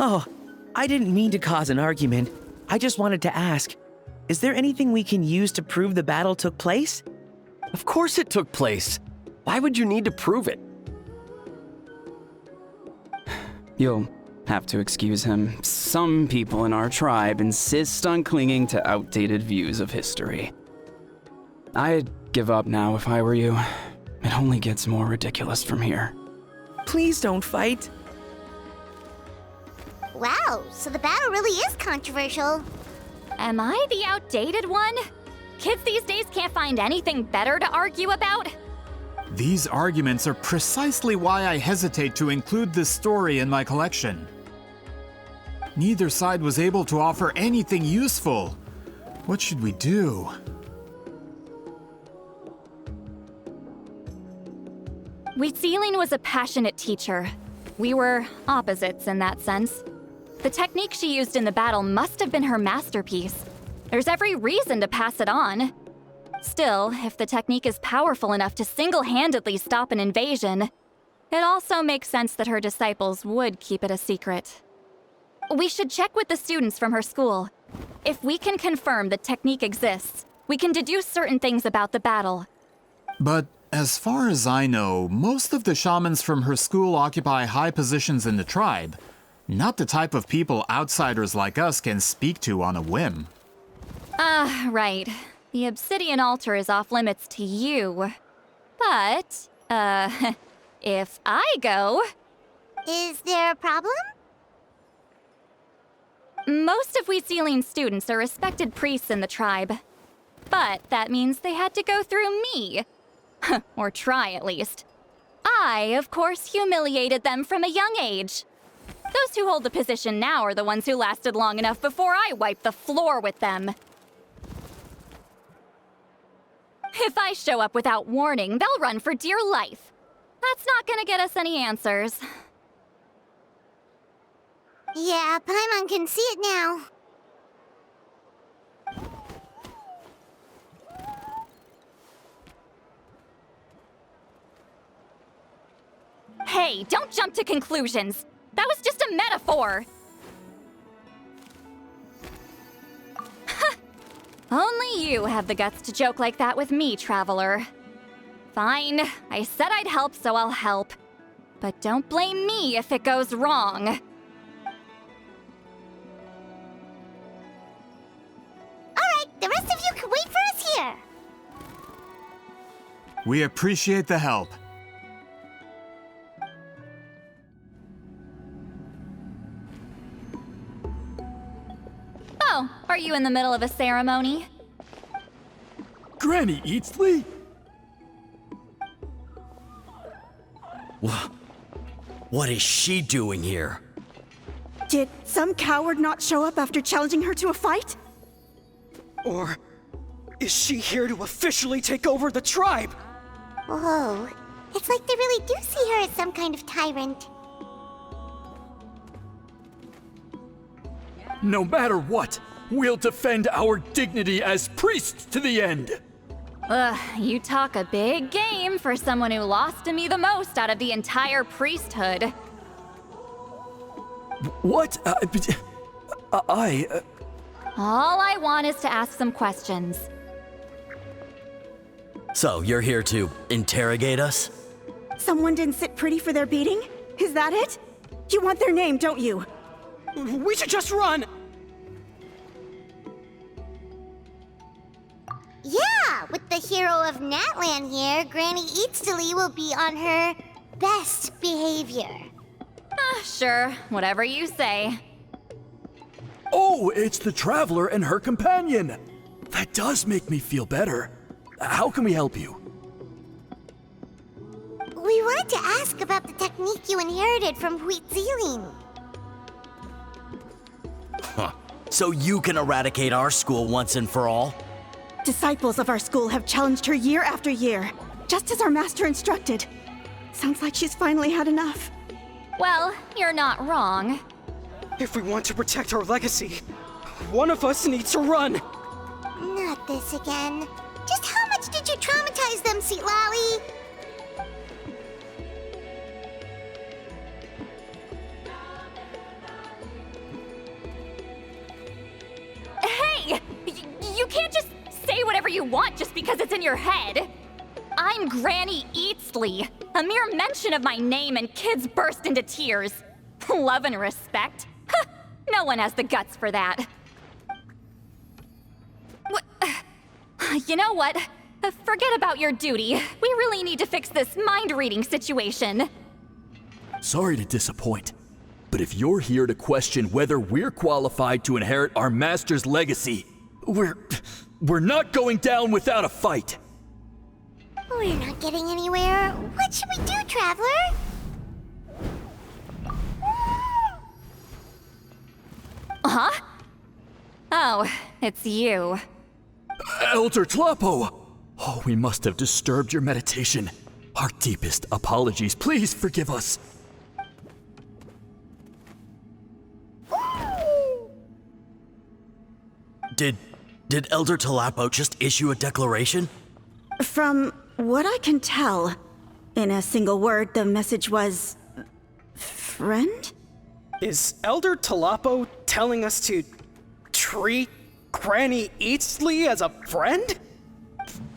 Oh, I didn't mean to cause an argument. I just wanted to ask, is there anything we can use to prove the battle took place? Of course it took place. Why would you need to prove it? You'll have to excuse him. Some people in our tribe insist on clinging to outdated views of history. I'd give up now if I were you. It only gets more ridiculous from here. Please don't fight. Wow, so the battle really is controversial. Am I the outdated one? Kids these days can't find anything better to argue about? These arguments are precisely why I hesitate to include this story in my collection. Neither side was able to offer anything useful. What should we do? Citlali was a passionate teacher. We were opposites in that sense. The technique she used in the battle must have been her masterpiece. There's every reason to pass it on. Still, if the technique is powerful enough to single-handedly stop an invasion, it also makes sense that her disciples would keep it a secret. We should check with the students from her school. If we can confirm the technique exists, we can deduce certain things about the battle. But as far as I know, most of the shamans from her school occupy high positions in the tribe. Not the type of people outsiders like us can speak to on a whim. Right. The obsidian altar is off limits to you. But, if I go... Is there a problem? Most of Citlali's students are respected priests in the tribe. But that means they had to go through me. Or try, at least. I, of course, humiliated them from a young age. Those who hold the position now are the ones who lasted long enough before I wiped the floor with them. If I show up without warning, they'll run for dear life. That's not gonna get us any answers. Yeah, Paimon can see it now. Hey, don't jump to conclusions. That was just a metaphor. Only you have the guts to joke like that with me, Traveler. Fine, I said I'd help, so I'll help. But don't blame me if it goes wrong. Alright, the rest of you can wait for us here. We appreciate the help. Oh, are you in the middle of a ceremony? Granny Eatsley? What is she doing here? Did some coward not show up after challenging her to a fight? Or is she here to officially take over the tribe? Whoa, it's like they really do see her as some kind of tyrant. No matter what, we'll defend our dignity as priests to the end. Ugh, you talk a big game for someone who lost to me the most out of the entire priesthood. What? All I want is to ask some questions. So, you're here to interrogate us? Someone didn't sit pretty for their beating? Is that it? You want their name, don't you? We should just run! Yeah, with the hero of Natlan here, Granny Eatsley will be on her best behavior. Sure, whatever you say. Oh, it's the Traveler and her companion. That does make me feel better. How can we help you? We wanted to ask about the technique you inherited from Huitziling. Huh. So you can eradicate our school once and for all? Disciples of our school have challenged her year after year, just as our master instructed. Sounds like she's finally had enough. Well, you're not wrong. If we want to protect our legacy, one of us needs to run! Not this again. Just how much did you traumatize them, Citlali? Hey! You can't just say whatever you want just because it's in your head. I'm Granny Eatsley. A mere mention of my name and kids burst into tears. Love and respect? Huh, no one has the guts for that. You know what? Forget about your duty. We really need to fix this mind-reading situation. Sorry to disappoint, but if you're here to question whether we're qualified to inherit our master's legacy, we're not going down without a fight. We're not getting anywhere. What should we do, Traveler? Huh? Oh, it's you. Elder Tlapo! Oh, we must have disturbed your meditation. Our deepest apologies. Please forgive us. Did Elder Tlapo just issue a declaration? From what I can tell, in a single word, the message was... friend? Is Elder Tlapo telling us to treat Granny Eatsley as a friend?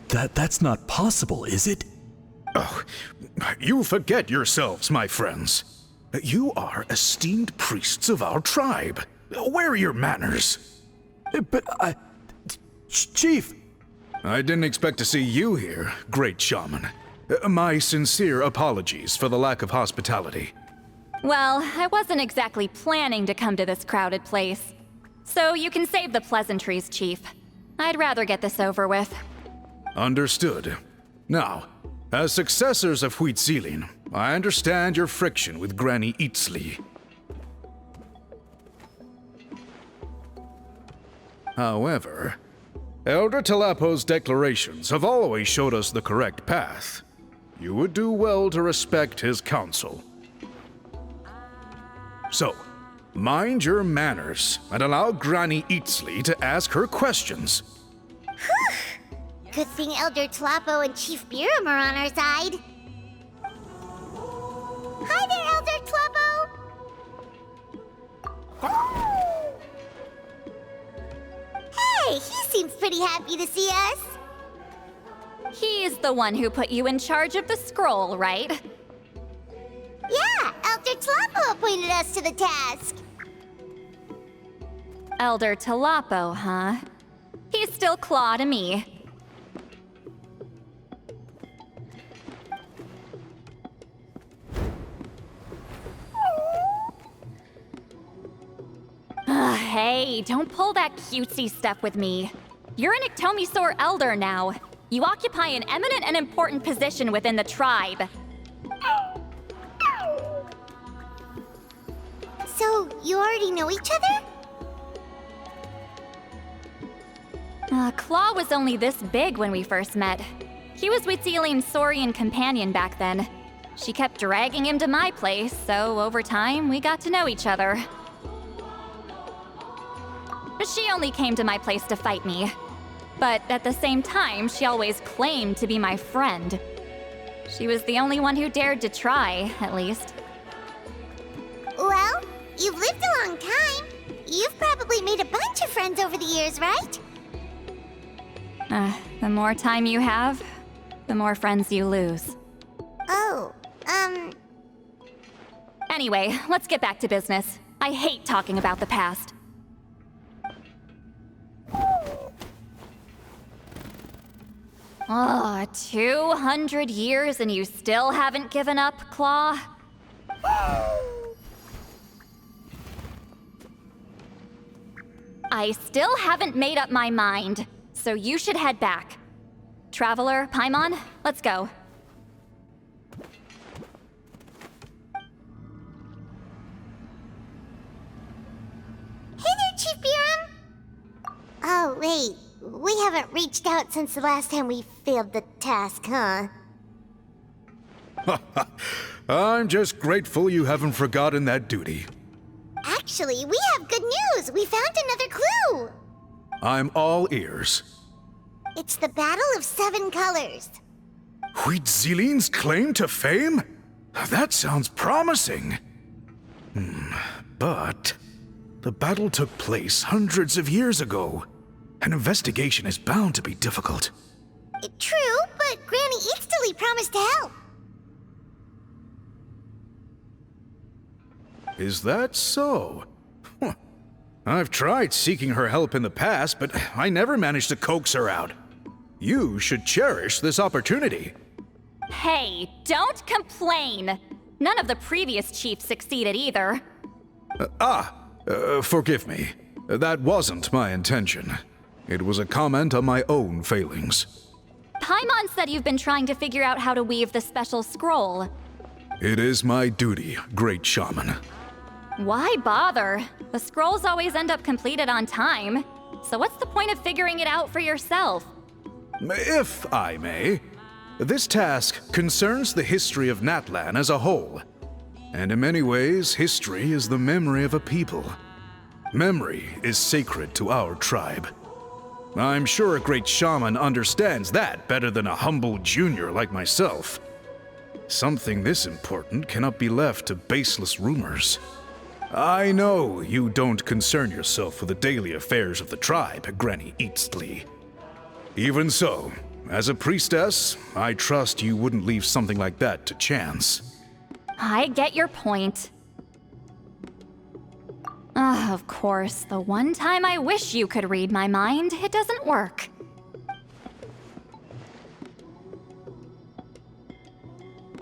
That's not possible, is it? Oh, you forget yourselves, my friends. You are esteemed priests of our tribe. Where are your manners? But Chief! I didn't expect to see you here, great shaman. My sincere apologies for the lack of hospitality. Well, I wasn't exactly planning to come to this crowded place. So you can save the pleasantries, Chief. I'd rather get this over with. Understood. Now, as successors of Huitziling, I understand your friction with Granny Eatsley. However, Elder Tlapo's declarations have always showed us the correct path. You would do well to respect his counsel. So, mind your manners and allow Granny Eatsley to ask her questions. Good thing Elder Tlapo and Chief Biram are on our side. Hi pretty happy to see us. He's the one who put you in charge of the scroll, right? Yeah, Elder Tlapo appointed us to the task. Elder Tlapo, huh? He's still Claw to me. Hey, don't pull that cutesy stuff with me. You're an Iktomisaur Elder now. You occupy an eminent and important position within the tribe. So, you already know each other? Claw was only this big when we first met. He was Wheatzilian's Saurian companion back then. She kept dragging him to my place, so over time, we got to know each other. She only came to my place to fight me. But at the same time, she always claimed to be my friend. She was the only one who dared to try, at least. Well, you've lived a long time. You've probably made a bunch of friends over the years, right? The more time you have, the more friends you lose. Oh, Anyway, let's get back to business. I hate talking about the past. Oh, 200 years and you still haven't given up, Claw? I still haven't made up my mind, so you should head back. Traveler, Paimon, let's go. Hey there, Chief Biram! Oh, wait. We haven't reached out since the last time we failed the task, huh? I'm just grateful you haven't forgotten that duty. Actually, we have good news! We found another clue! I'm all ears. It's the Battle of 7 Colors. Wheatzilian's claim to fame? That sounds promising. But the battle took place hundreds of years ago. An investigation is bound to be difficult. True, but Granny Citlali promised to help. Is that so? Huh. I've tried seeking her help in the past, but I never managed to coax her out. You should cherish this opportunity. Hey, don't complain! None of the previous chiefs succeeded either. Forgive me. That wasn't my intention. It was a comment on my own failings. Paimon said you've been trying to figure out how to weave the special scroll. It is my duty, great shaman. Why bother? The scrolls always end up completed on time. So what's the point of figuring it out for yourself? If I may, this task concerns the history of Natlan as a whole. And in many ways, history is the memory of a people. Memory is sacred to our tribe. I'm sure a great shaman understands that better than a humble junior like myself. Something this important cannot be left to baseless rumors. I know you don't concern yourself with the daily affairs of the tribe, Granny Citlali. Even so, as a priestess, I trust you wouldn't leave something like that to chance. I get your point. Of course, the one time I wish you could read my mind, it doesn't work.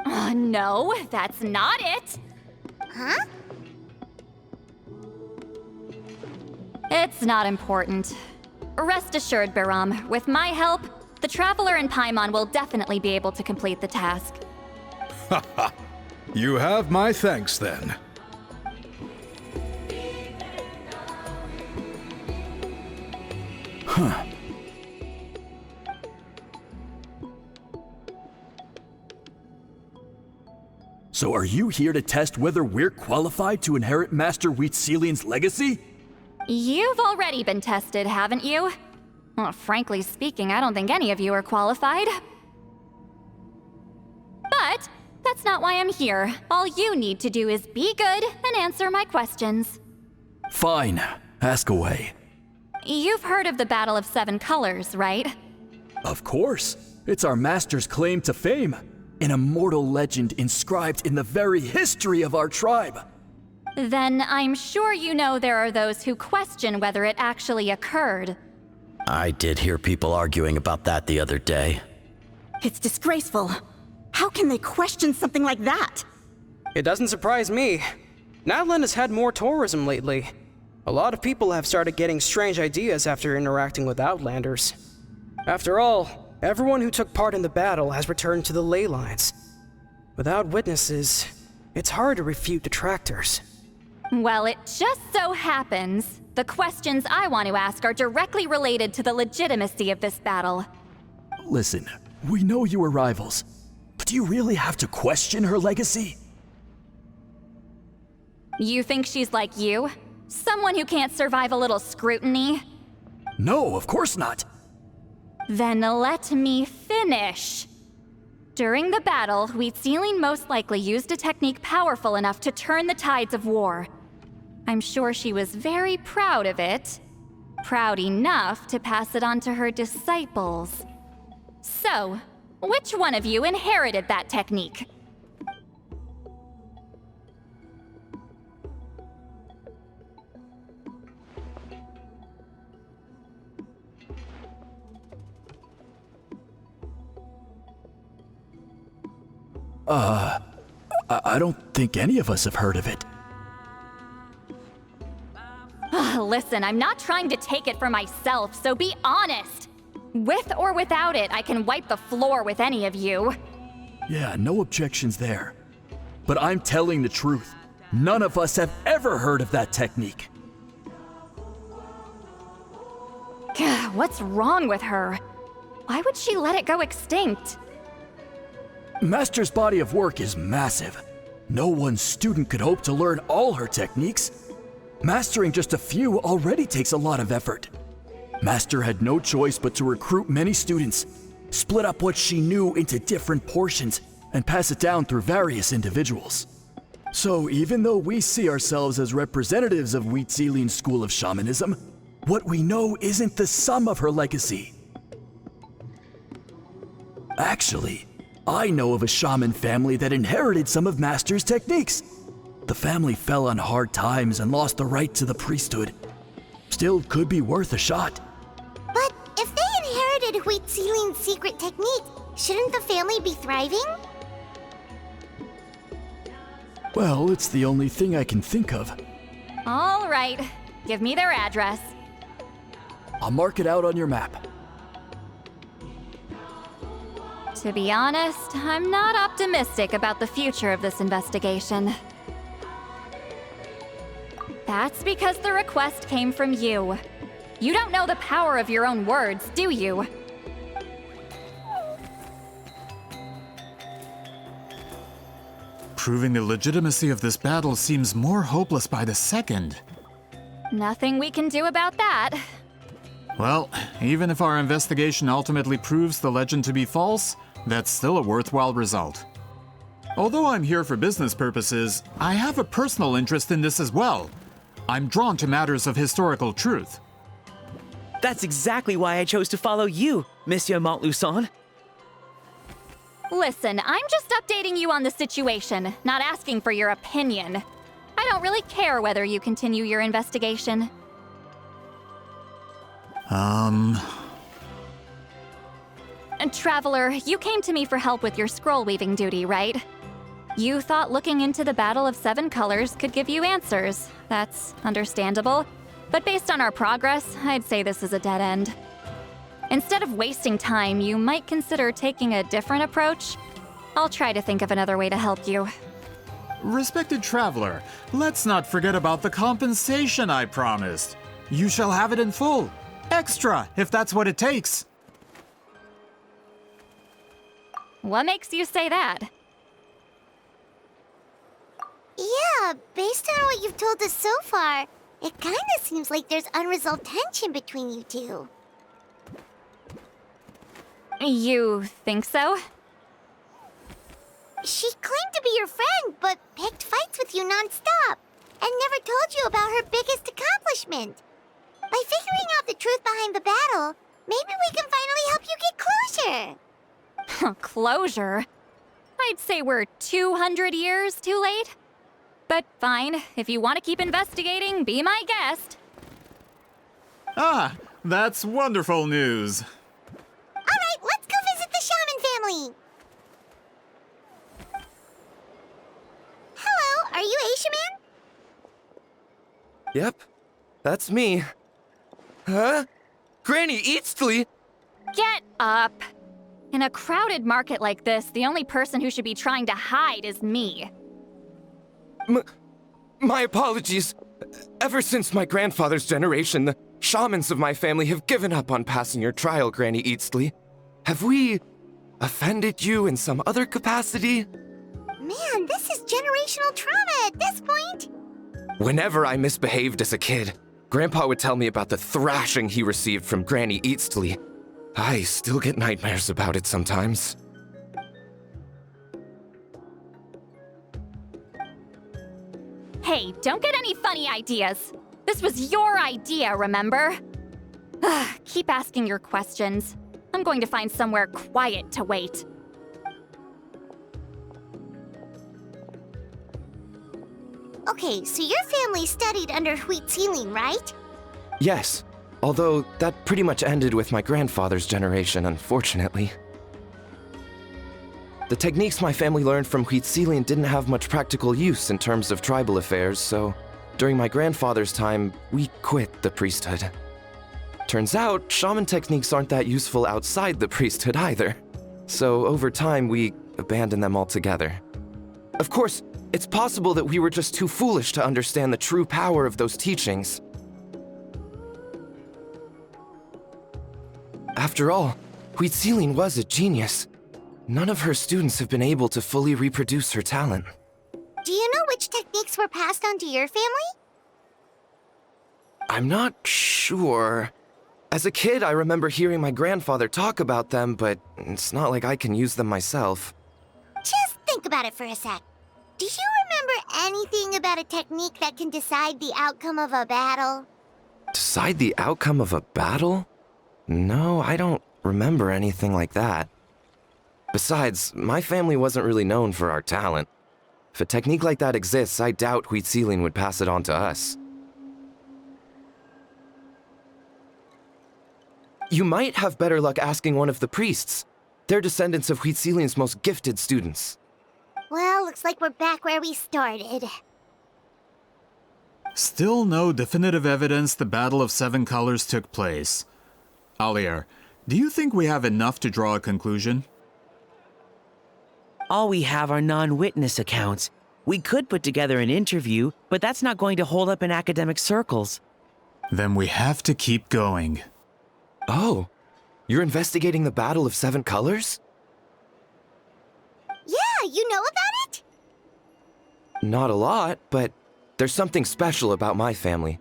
No, that's not it. Huh? It's not important. Rest assured, Biram, with my help, the Traveler and Paimon will definitely be able to complete the task. Haha. You have my thanks then. Huh. So are you here to test whether we're qualified to inherit Master Wheatzilian's legacy? You've already been tested, haven't you? Well, frankly speaking, I don't think any of you are qualified. But that's not why I'm here. All you need to do is be good and answer my questions. Fine. Ask away. You've heard of the Battle of Seven Colors, right? Of course. It's our master's claim to fame. An immortal legend inscribed in the very history of our tribe. Then I'm sure you know there are those who question whether it actually occurred. I did hear people arguing about that the other day. It's disgraceful. How can they question something like that? It doesn't surprise me. Natlan has had more tourism lately. A lot of people have started getting strange ideas after interacting with Outlanders. After all, everyone who took part in the battle has returned to the ley lines. Without witnesses, it's hard to refute detractors. Well, it just so happens the questions I want to ask are directly related to the legitimacy of this battle. Listen, we know you were rivals, but do you really have to question her legacy? You think she's like you? Someone who can't survive a little scrutiny? No, of course not. Then let me finish. During the battle, Citlali most likely used a technique powerful enough to turn the tides of war. I'm sure she was very proud of it. Proud enough to pass it on to her disciples. So, which one of you inherited that technique? I don't think any of us have heard of it. Listen, I'm not trying to take it for myself, so be honest. With or without it, I can wipe the floor with any of you. Yeah, no objections there. But I'm telling the truth. None of us have ever heard of that technique. Gah, what's wrong with her? Why would she let it go extinct? Master's body of work is massive. No one student could hope to learn all her techniques. Mastering just a few already takes a lot of effort. Master had no choice but to recruit many students, split up what she knew into different portions, and pass it down through various individuals. So even though we see ourselves as representatives of Citlali's school of shamanism, what we know isn't the sum of her legacy. Actually, I know of a shaman family that inherited some of Master's techniques. The family fell on hard times and lost the right to the priesthood. Still could be worth a shot. But if they inherited Citlali's secret technique, shouldn't the family be thriving? Well, it's the only thing I can think of. All right, give me their address. I'll mark it out on your map. To be honest, I'm not optimistic about the future of this investigation. That's because the request came from you. You don't know the power of your own words, do you? Proving the legitimacy of this battle seems more hopeless by the second. Nothing we can do about that. Well, even if our investigation ultimately proves the legend to be false, that's still a worthwhile result. Although I'm here for business purposes, I have a personal interest in this as well. I'm drawn to matters of historical truth. That's exactly why I chose to follow you, Monsieur Montluçon. Listen, I'm just updating you on the situation, not asking for your opinion. I don't really care whether you continue your investigation. And Traveler, you came to me for help with your scroll weaving duty, right? You thought looking into the Battle of Seven Colors could give you answers. That's understandable. But based on our progress, I'd say this is a dead end. Instead of wasting time, you might consider taking a different approach. I'll try to think of another way to help you. Respected Traveler, let's not forget about the compensation I promised. You shall have it in full. Extra, if that's what it takes. What makes you say that? Yeah, based on what you've told us so far, it kinda seems like there's unresolved tension between you two. You think so? She claimed to be your friend, but picked fights with you non-stop, and never told you about her biggest accomplishment. By figuring out the truth behind the battle, maybe we can finally help you get closure. Closure? I'd say we're 200 years too late. But fine, if you want to keep investigating, be my guest. Ah, that's wonderful news. Alright, let's go visit the shaman family. Hello, are you a shaman? Yep, that's me. Huh? Granny Eastly? Get up. In a crowded market like this, the only person who should be trying to hide is me. My apologies. Ever since my grandfather's generation, the shamans of my family have given up on passing your trial, Granny Eastly. Have we offended you in some other capacity? Man, this is generational trauma at this point. Whenever I misbehaved as a kid, Grandpa would tell me about the thrashing he received from Granny Eastly. I still get nightmares about it sometimes. Hey, don't get any funny ideas. This was your idea, remember? Keep asking your questions. I'm going to find somewhere quiet to wait. Okay, so your family studied under Citlali, right? Yes, although that pretty much ended with my grandfather's generation, unfortunately. The techniques my family learned from Citlali didn't have much practical use in terms of tribal affairs, so during my grandfather's time, we quit the priesthood. Turns out, shaman techniques aren't that useful outside the priesthood either. So over time, we abandoned them altogether. Of course, it's possible that we were just too foolish to understand the true power of those teachings. After all, Citlali was a genius. None of her students have been able to fully reproduce her talent. Do you know which techniques were passed on to your family? I'm not sure. As a kid, I remember hearing my grandfather talk about them, but it's not like I can use them myself. Just think about it for a sec. Do you remember anything about a technique that can decide the outcome of a battle? Decide the outcome of a battle? No, I don't remember anything like that. Besides, my family wasn't really known for our talent. If a technique like that exists, I doubt Citlali would pass it on to us. You might have better luck asking one of the priests. They're descendants of Citlali's most gifted students. Well, looks like we're back where we started. Still no definitive evidence the Battle of Seven Colors took place. Alier, do you think we have enough to draw a conclusion? All we have are non-witness accounts. We could put together an interview, but that's not going to hold up in academic circles. Then we have to keep going. Oh, you're investigating the Battle of Seven Colors? Yeah, you know about it? Not a lot, but there's something special about my family.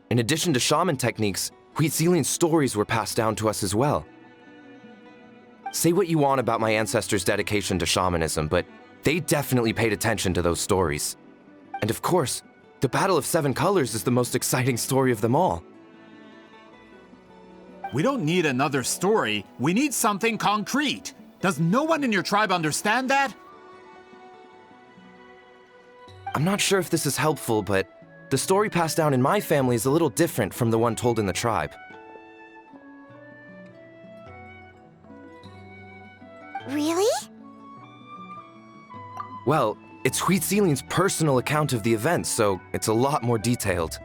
In addition to shaman techniques, Citlali's stories were passed down to us as well. Say what you want about my ancestors' dedication to shamanism, but they definitely paid attention to those stories. And of course, the Battle of Seven Colors is the most exciting story of them all. We don't need another story. We need something concrete. Does no one in your tribe understand that? I'm not sure if this is helpful, but the story passed down in my family is a little different from the one told in the tribe. Really? Well, it's Citlali's personal account of the events, so it's a lot more detailed.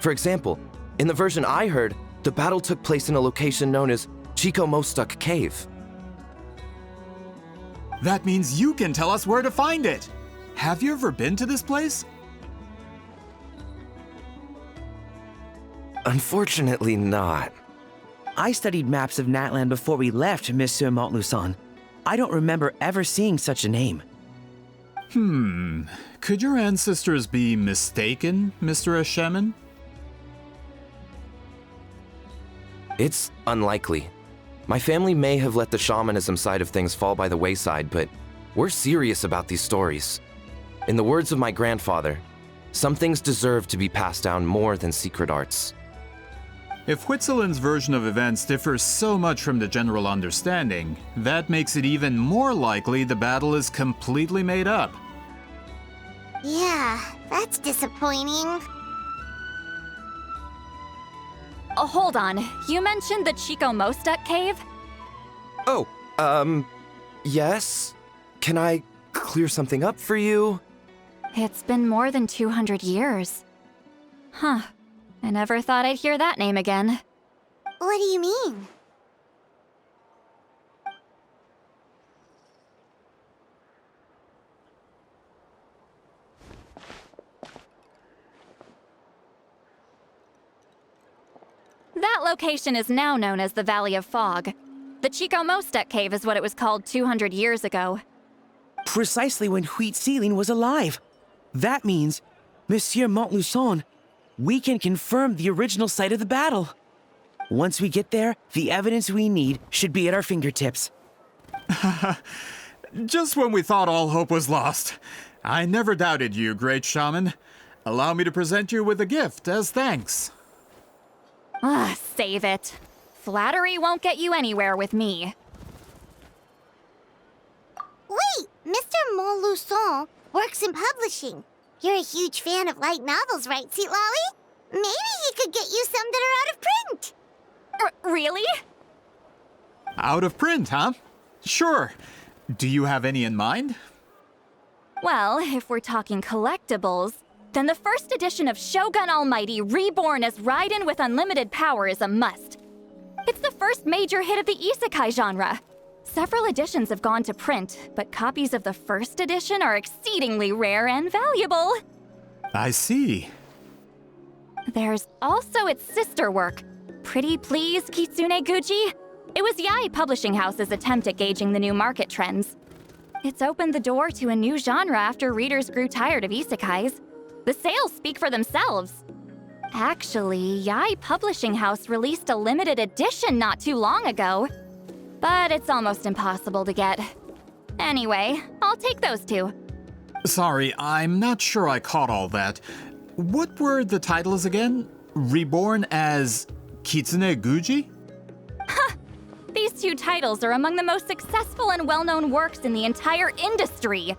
For example, in the version I heard, the battle took place in a location known as Chico Mostuk Cave. That means you can tell us where to find it. Have you ever been to this place? Unfortunately not. I studied maps of Natlan before we left, Monsieur Montluçon. I don't remember ever seeing such a name. Could your ancestors be mistaken, Mr. Shaman? It's unlikely. My family may have let the shamanism side of things fall by the wayside, but we're serious about these stories. In the words of my grandfather, Some things deserve to be passed down more than secret arts. If Whitzelin's version of events differs so much from the general understanding, that makes it even more likely the battle is completely made up. Yeah, that's disappointing. Oh, hold on. You mentioned the Chico Mostek cave? Oh, yes? Can I clear something up for you? It's been more than 200 years. Huh. I never thought I'd hear that name again. What do you mean? That location is now known as the Valley of Fog. The Chico Mostek cave is what it was called 200 years ago. Precisely when Citlali was alive. That means, Monsieur Montluçon, we can confirm the original site of the battle. Once we get there, the evidence we need should be at our fingertips. Just when we thought all hope was lost. I never doubted you, great shaman. Allow me to present you with a gift as thanks. Save it. Flattery won't get you anywhere with me. Wait, Mr. Montluçon works in publishing. You're a huge fan of light novels, right, Citlali? Maybe he could get you some that are out of print. Really? Out of print, huh? Sure. Do you have any in mind? Well, if we're talking collectibles, then the first edition of Shogun Almighty Reborn as Raiden with Unlimited Power is a must. It's the first major hit of the isekai genre. Several editions have gone to print, but copies of the first edition are exceedingly rare and valuable. I see. There's also its sister work, Pretty Please Kitsune Guji. It was Yae Publishing House's attempt at gauging the new market trends. It's opened the door to a new genre after readers grew tired of isekais. The sales speak for themselves. Actually, Yae Publishing House released a limited edition not too long ago, but it's almost impossible to get. Anyway, I'll take those two. Sorry, I'm not sure I caught all that. What were the titles again? Reborn as Kitsune Guji? These two titles are among the most successful and well-known works in the entire industry.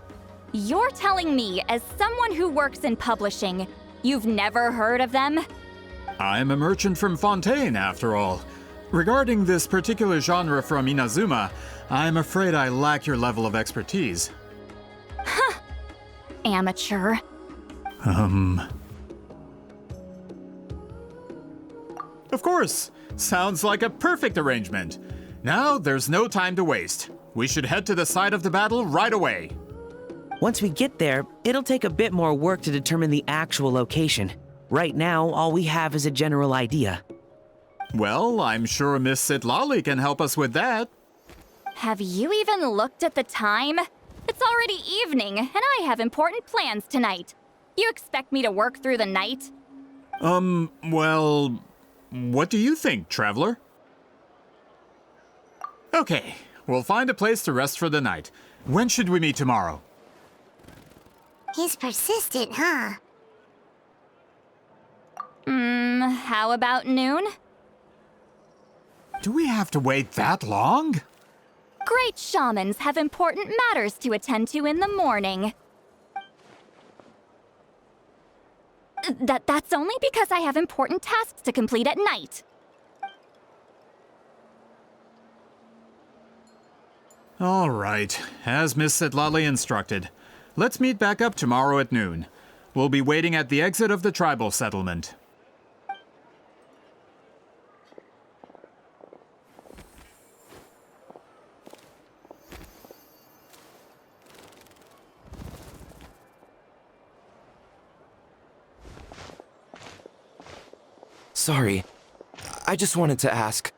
You're telling me, as someone who works in publishing, you've never heard of them? I'm a merchant from Fontaine, after all. Regarding this particular genre from Inazuma, I'm afraid I lack your level of expertise. Amateur. Of course. Sounds like a perfect arrangement. Now, there's no time to waste. We should head to the site of the battle right away. Once we get there, it'll take a bit more work to determine the actual location. Right now, all we have is a general idea. Well, I'm sure Miss Citlali can help us with that. Have you even looked at the time? It's already evening, and I have important plans tonight. You expect me to work through the night? Well, what do you think, traveler? Okay, we'll find a place to rest for the night. When should we meet tomorrow? He's persistent, huh? How about noon? Do we have to wait that long? Great shamans have important matters to attend to in the morning. That's only because I have important tasks to complete at night. All right, as Miss Citlali instructed. Let's meet back up tomorrow at noon. We'll be waiting at the exit of the tribal settlement. Sorry. I just wanted to ask,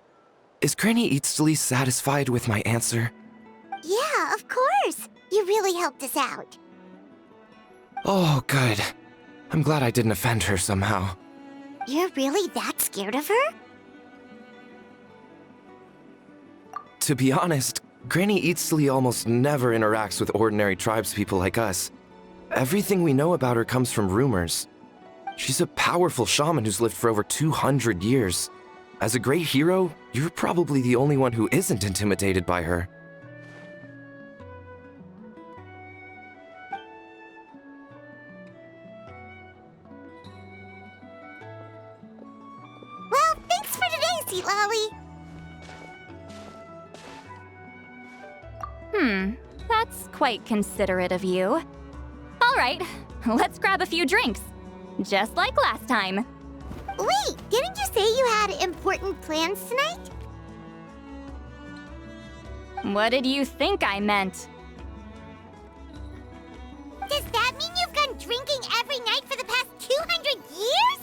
is Granny Citlali satisfied with my answer? Yeah, of course. You really helped us out. Oh, good. I'm glad I didn't offend her somehow. You're really that scared of her? To be honest, Granny Citlali almost never interacts with ordinary tribespeople like us. Everything we know about her comes from rumors. She's a powerful shaman who's lived for over 200 years. As a great hero, you're probably the only one who isn't intimidated by her. Well, thanks for today, Citlali. That's quite considerate of you. All right, let's grab a few drinks. Just like last time. Wait, didn't you say you had important plans tonight? What did you think I meant? Does that mean you've gone drinking every night for the past 200 years?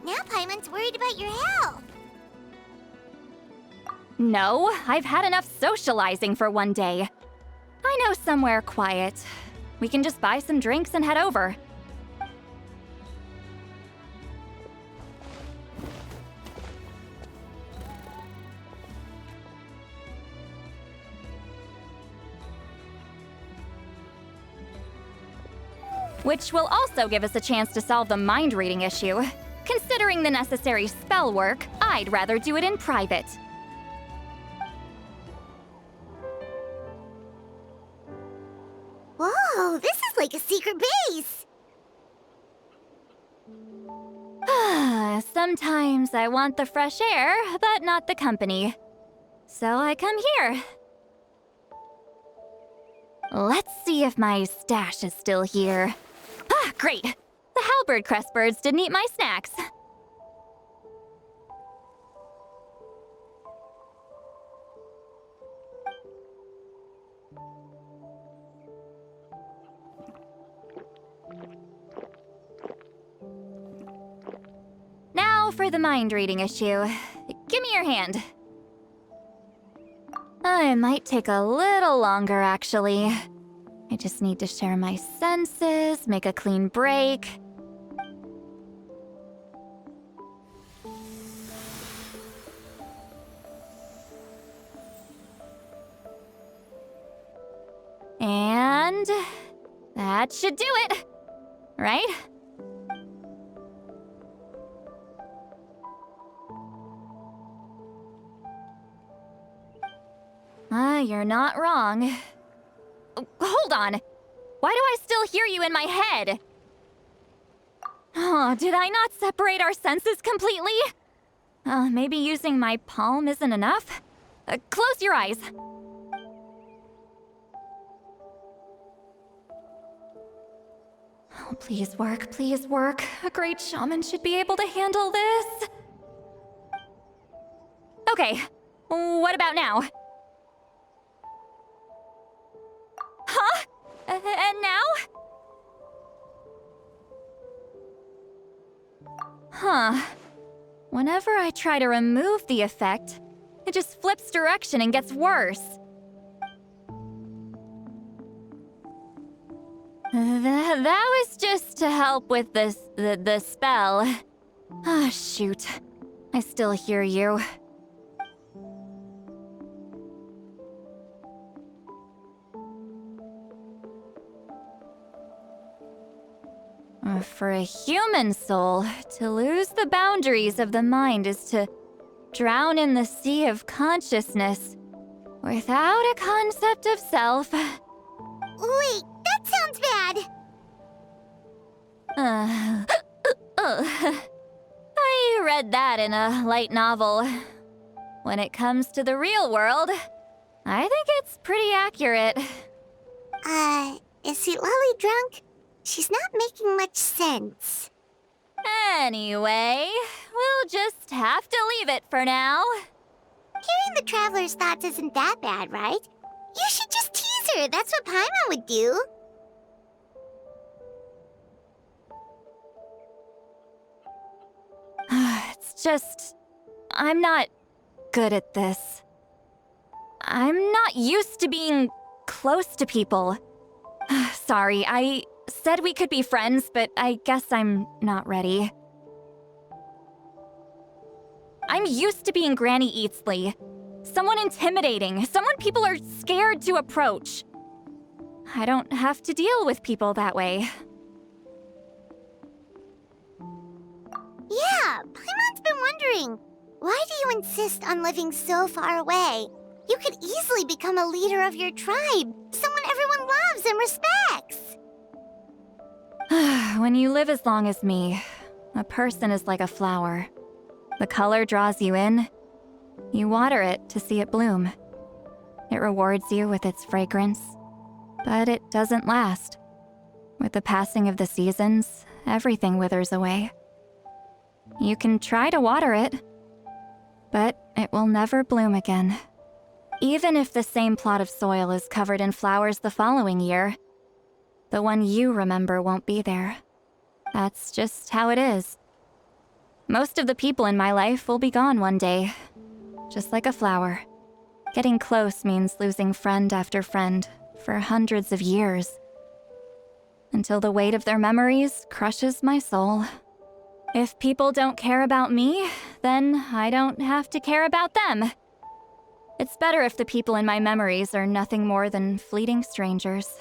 Now Paimon's worried about your health. No, I've had enough socializing for one day. I know somewhere quiet. We can just buy some drinks and head over. Which will also give us a chance to solve the mind reading issue. Considering the necessary spell work, I'd rather do it in private. Whoa, this is like a secret base. Sometimes I want the fresh air, but not the company. So I come here. Let's see if my stash is still here. Ah, great! The halberd crest birds didn't eat my snacks. Now for the mind reading issue. Give me your hand. It might take a little longer, actually. I just need to share my senses, make a clean break. And that should do it, right? You're not wrong. Hold on. Why do I still hear you in my head? Oh, did I not separate our senses completely? Maybe using my palm isn't enough? Close your eyes. Oh, please work, please work. A great shaman should be able to handle this. Okay, what about now? Huh? And now? Huh. Whenever I try to remove the effect, it just flips direction and gets worse. That was just to help with the spell. Ah, shoot. I still hear you. For a human soul, to lose the boundaries of the mind is to drown in the sea of consciousness without a concept of self. Wait, that sounds bad. I read that in a light novel. When it comes to the real world, I think it's pretty accurate. Is Citlali drunk? She's not making much sense. Anyway, we'll just have to leave it for now. Hearing the traveler's thoughts isn't that bad, right? You should just tease her. That's what Paimon would do. It's just... I'm not good at this. I'm not used to being close to people. Sorry, I said we could be friends, but I guess I'm not ready. I'm used to being Granny Eatsley. Someone intimidating, someone people are scared to approach. I don't have to deal with people that way. Yeah, Paimon's been wondering, why do you insist on living so far away? You could easily become a leader of your tribe, someone everyone loves and respects. When you live as long as me, a person is like a flower. The color draws you in. You water it to see it bloom. It rewards you with its fragrance, but it doesn't last. With the passing of the seasons, everything withers away. You can try to water it, but it will never bloom again. Even if the same plot of soil is covered in flowers the following year, the one you remember won't be there. That's just how it is. Most of the people in my life will be gone one day, just like a flower. Getting close means losing friend after friend for hundreds of years, until the weight of their memories crushes my soul. If people don't care about me, then I don't have to care about them. It's better if the people in my memories are nothing more than fleeting strangers.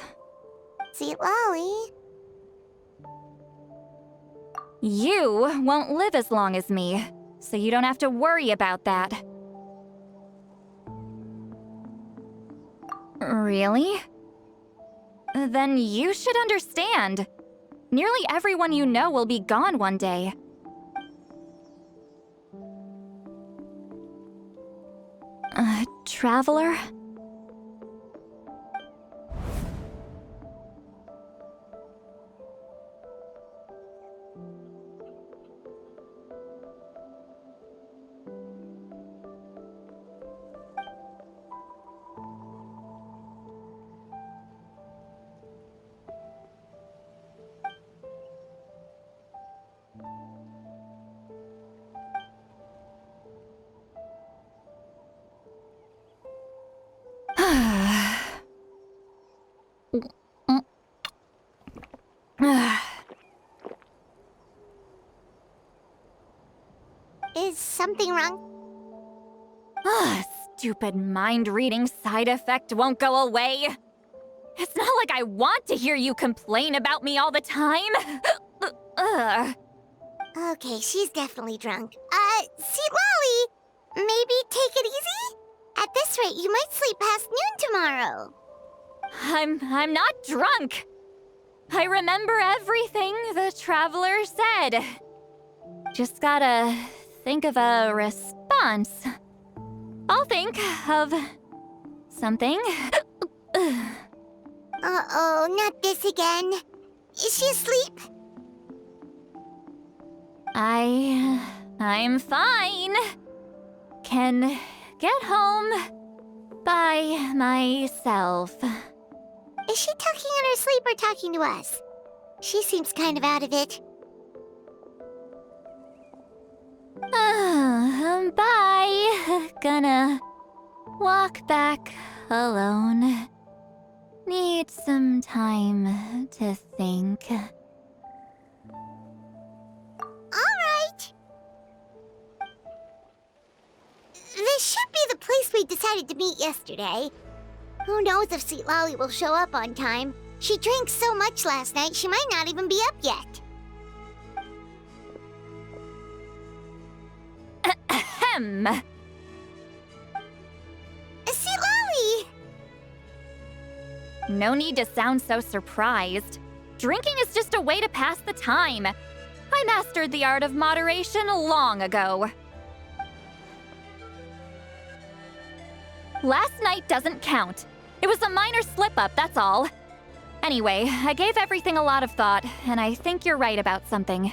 Citlali. You won't live as long as me, so you don't have to worry about that. Really? Then you should understand. Nearly everyone you know will be gone one day. Traveler? Is something wrong? Stupid mind-reading side effect won't go away. It's not like I want to hear you complain about me all the time. Okay, she's definitely drunk. Citlali, maybe take it easy? At this rate, you might sleep past noon tomorrow. I'm not drunk. I remember everything the traveler said. Just gotta think of a response. I'll think of something. Uh-oh, not this again. Is she asleep? I'm fine. Can get home by myself. Is she talking in her sleep or talking to us? She seems kind of out of it. Bye. Gonna walk back alone. Need some time to think. Alright. This should be the place we decided to meet yesterday. Who knows if Citlali will show up on time. She drank so much last night, she might not even be up yet. Ahem. Citlali! No need to sound so surprised. Drinking is just a way to pass the time. I mastered the art of moderation long ago. Last night doesn't count. It was a minor slip-up, that's all. Anyway, I gave everything a lot of thought, and I think you're right about something.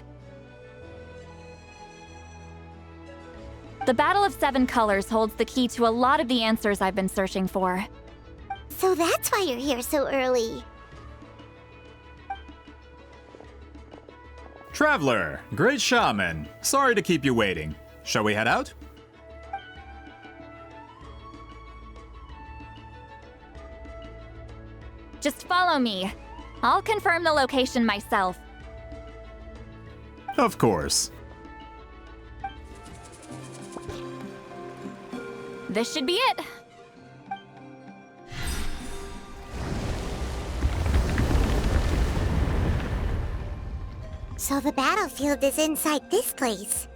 The Battle of Seven Colors holds the key to a lot of the answers I've been searching for. So that's why you're here so early. Traveler, great shaman. Sorry to keep you waiting. Shall we head out? Just follow me. I'll confirm the location myself. Of course. This should be it. So the battlefield is inside this place.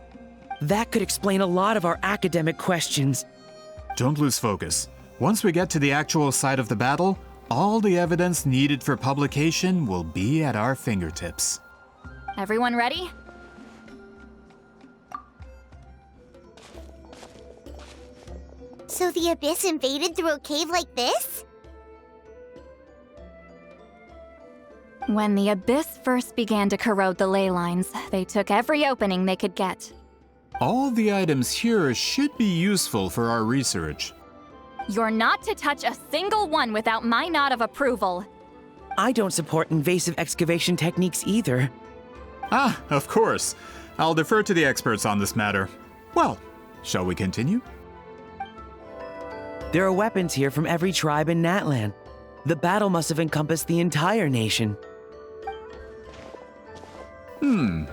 That could explain a lot of our academic questions. Don't lose focus. Once we get to the actual site of the battle, all the evidence needed for publication will be at our fingertips. Everyone ready? So the Abyss invaded through a cave like this? When the Abyss first began to corrode the ley lines, they took every opening they could get. All the items here should be useful for our research. You're not to touch a single one without my nod of approval. I don't support invasive excavation techniques either. Ah, of course. I'll defer to the experts on this matter. Well, shall we continue? There are weapons here from every tribe in Natlan. The battle must have encompassed the entire nation.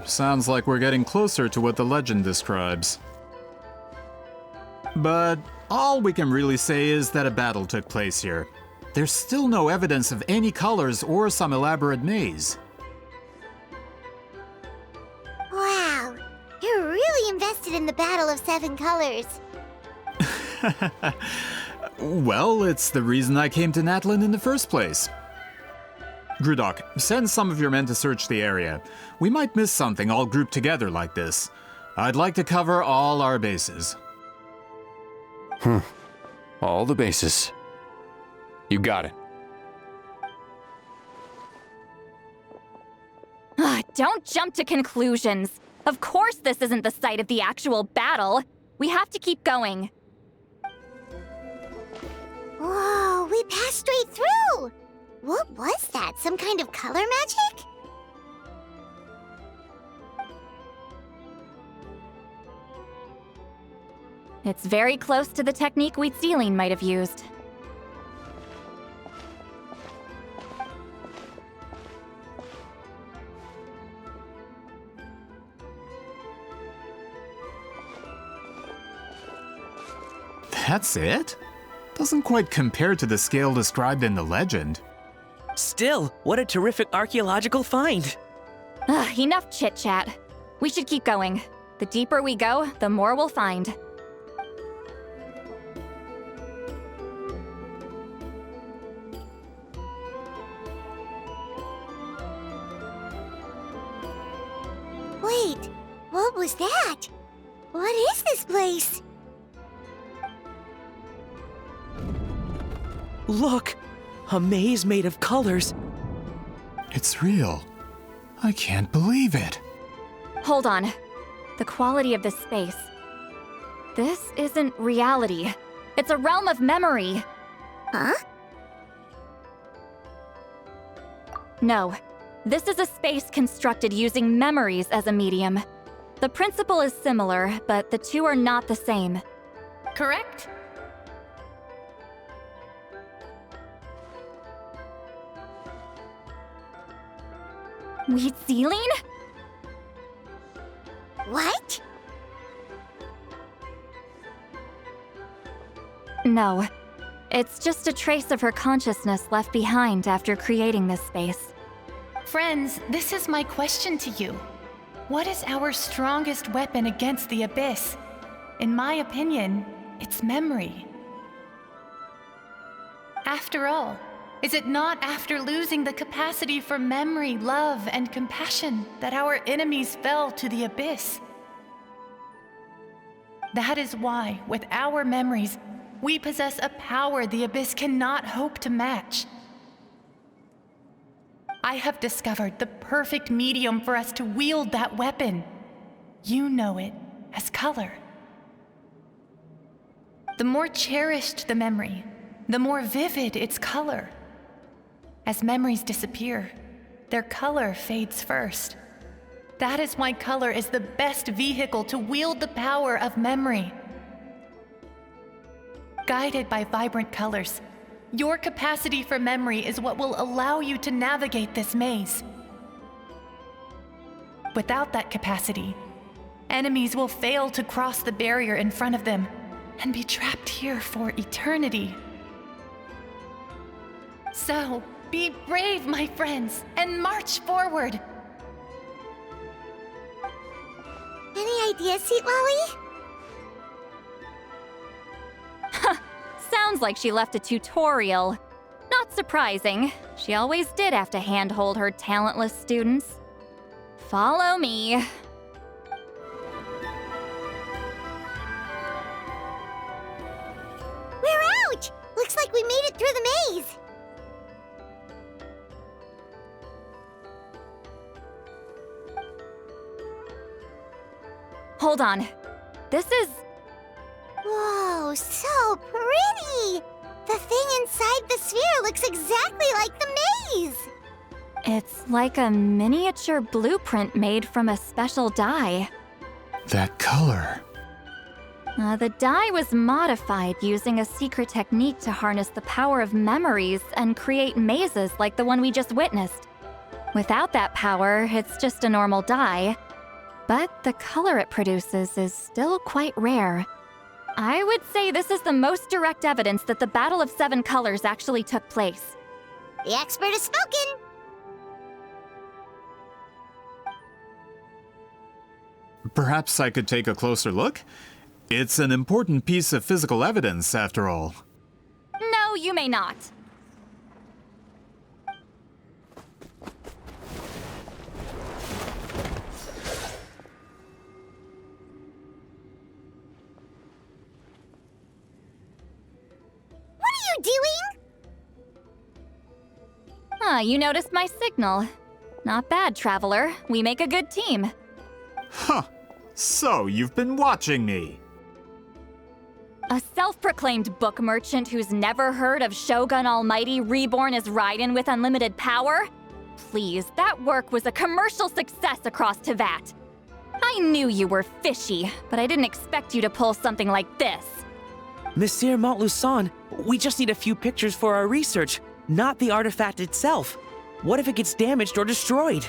Sounds like we're getting closer to what the legend describes. But all we can really say is that a battle took place here. There's still no evidence of any colors or some elaborate maze. Wow, you're really invested in the Battle of Seven Colors. Well, it's the reason I came to Natlan in the first place. Grudok, send some of your men to search the area. We might miss something all grouped together like this. I'd like to cover all our bases. All the bases. You got it. Don't jump to conclusions. Of course this isn't the site of the actual battle. We have to keep going. Whoa, we passed straight through! What was that? Some kind of color magic? It's very close to the technique Citlali might have used. That's it? Doesn't quite compare to the scale described in the legend. Still, what a terrific archaeological find! Enough chit-chat. We should keep going. The deeper we go, the more we'll find. Wait, what was that? What is this place? Look! A maze made of colors. It's real. I can't believe it. Hold on. The quality of this space. This isn't reality. It's a realm of memory. Huh? No. This is a space constructed using memories as a medium. The principle is similar, but the two are not the same. Correct? Citlali? What? No. It's just a trace of her consciousness left behind after creating this space. Friends, this is my question to you. What is our strongest weapon against the Abyss? In my opinion, it's memory. After all, is it not after losing the capacity for memory, love, and compassion that our enemies fell to the Abyss? That is why, with our memories, we possess a power the Abyss cannot hope to match. I have discovered the perfect medium for us to wield that weapon. You know it as color. The more cherished the memory, the more vivid its color. As memories disappear, their color fades first. That is why color is the best vehicle to wield the power of memory. Guided by vibrant colors, your capacity for memory is what will allow you to navigate this maze. Without that capacity, enemies will fail to cross the barrier in front of them and be trapped here for eternity. So, be brave, my friends, and march forward. idea, Citlali? Sounds like she left a tutorial. Not surprising. She always did have to handhold her talentless students. Follow me. We're out! Looks like we made it through the maze. Hold on. This is... Whoa, so pretty! The thing inside the sphere looks exactly like the maze! It's like a miniature blueprint made from a special dye. That color. The dye was modified using a secret technique to harness the power of memories and create mazes like the one we just witnessed. Without that power, it's just a normal dye. But the color it produces is still quite rare. I would say this is the most direct evidence that the Battle of Seven Colors actually took place. The expert has spoken! Perhaps I could take a closer look? It's an important piece of physical evidence, after all. No, you may not. You noticed my signal. Not bad, Traveler. We make a good team. Huh. So, you've been watching me. A self-proclaimed book merchant who's never heard of Shogun Almighty reborn as Raiden with unlimited power? Please, that work was a commercial success across Teyvat. I knew you were fishy, but I didn't expect you to pull something like this. Monsieur Montluçon, we just need a few pictures for our research, not the artifact itself. What if it gets damaged or destroyed?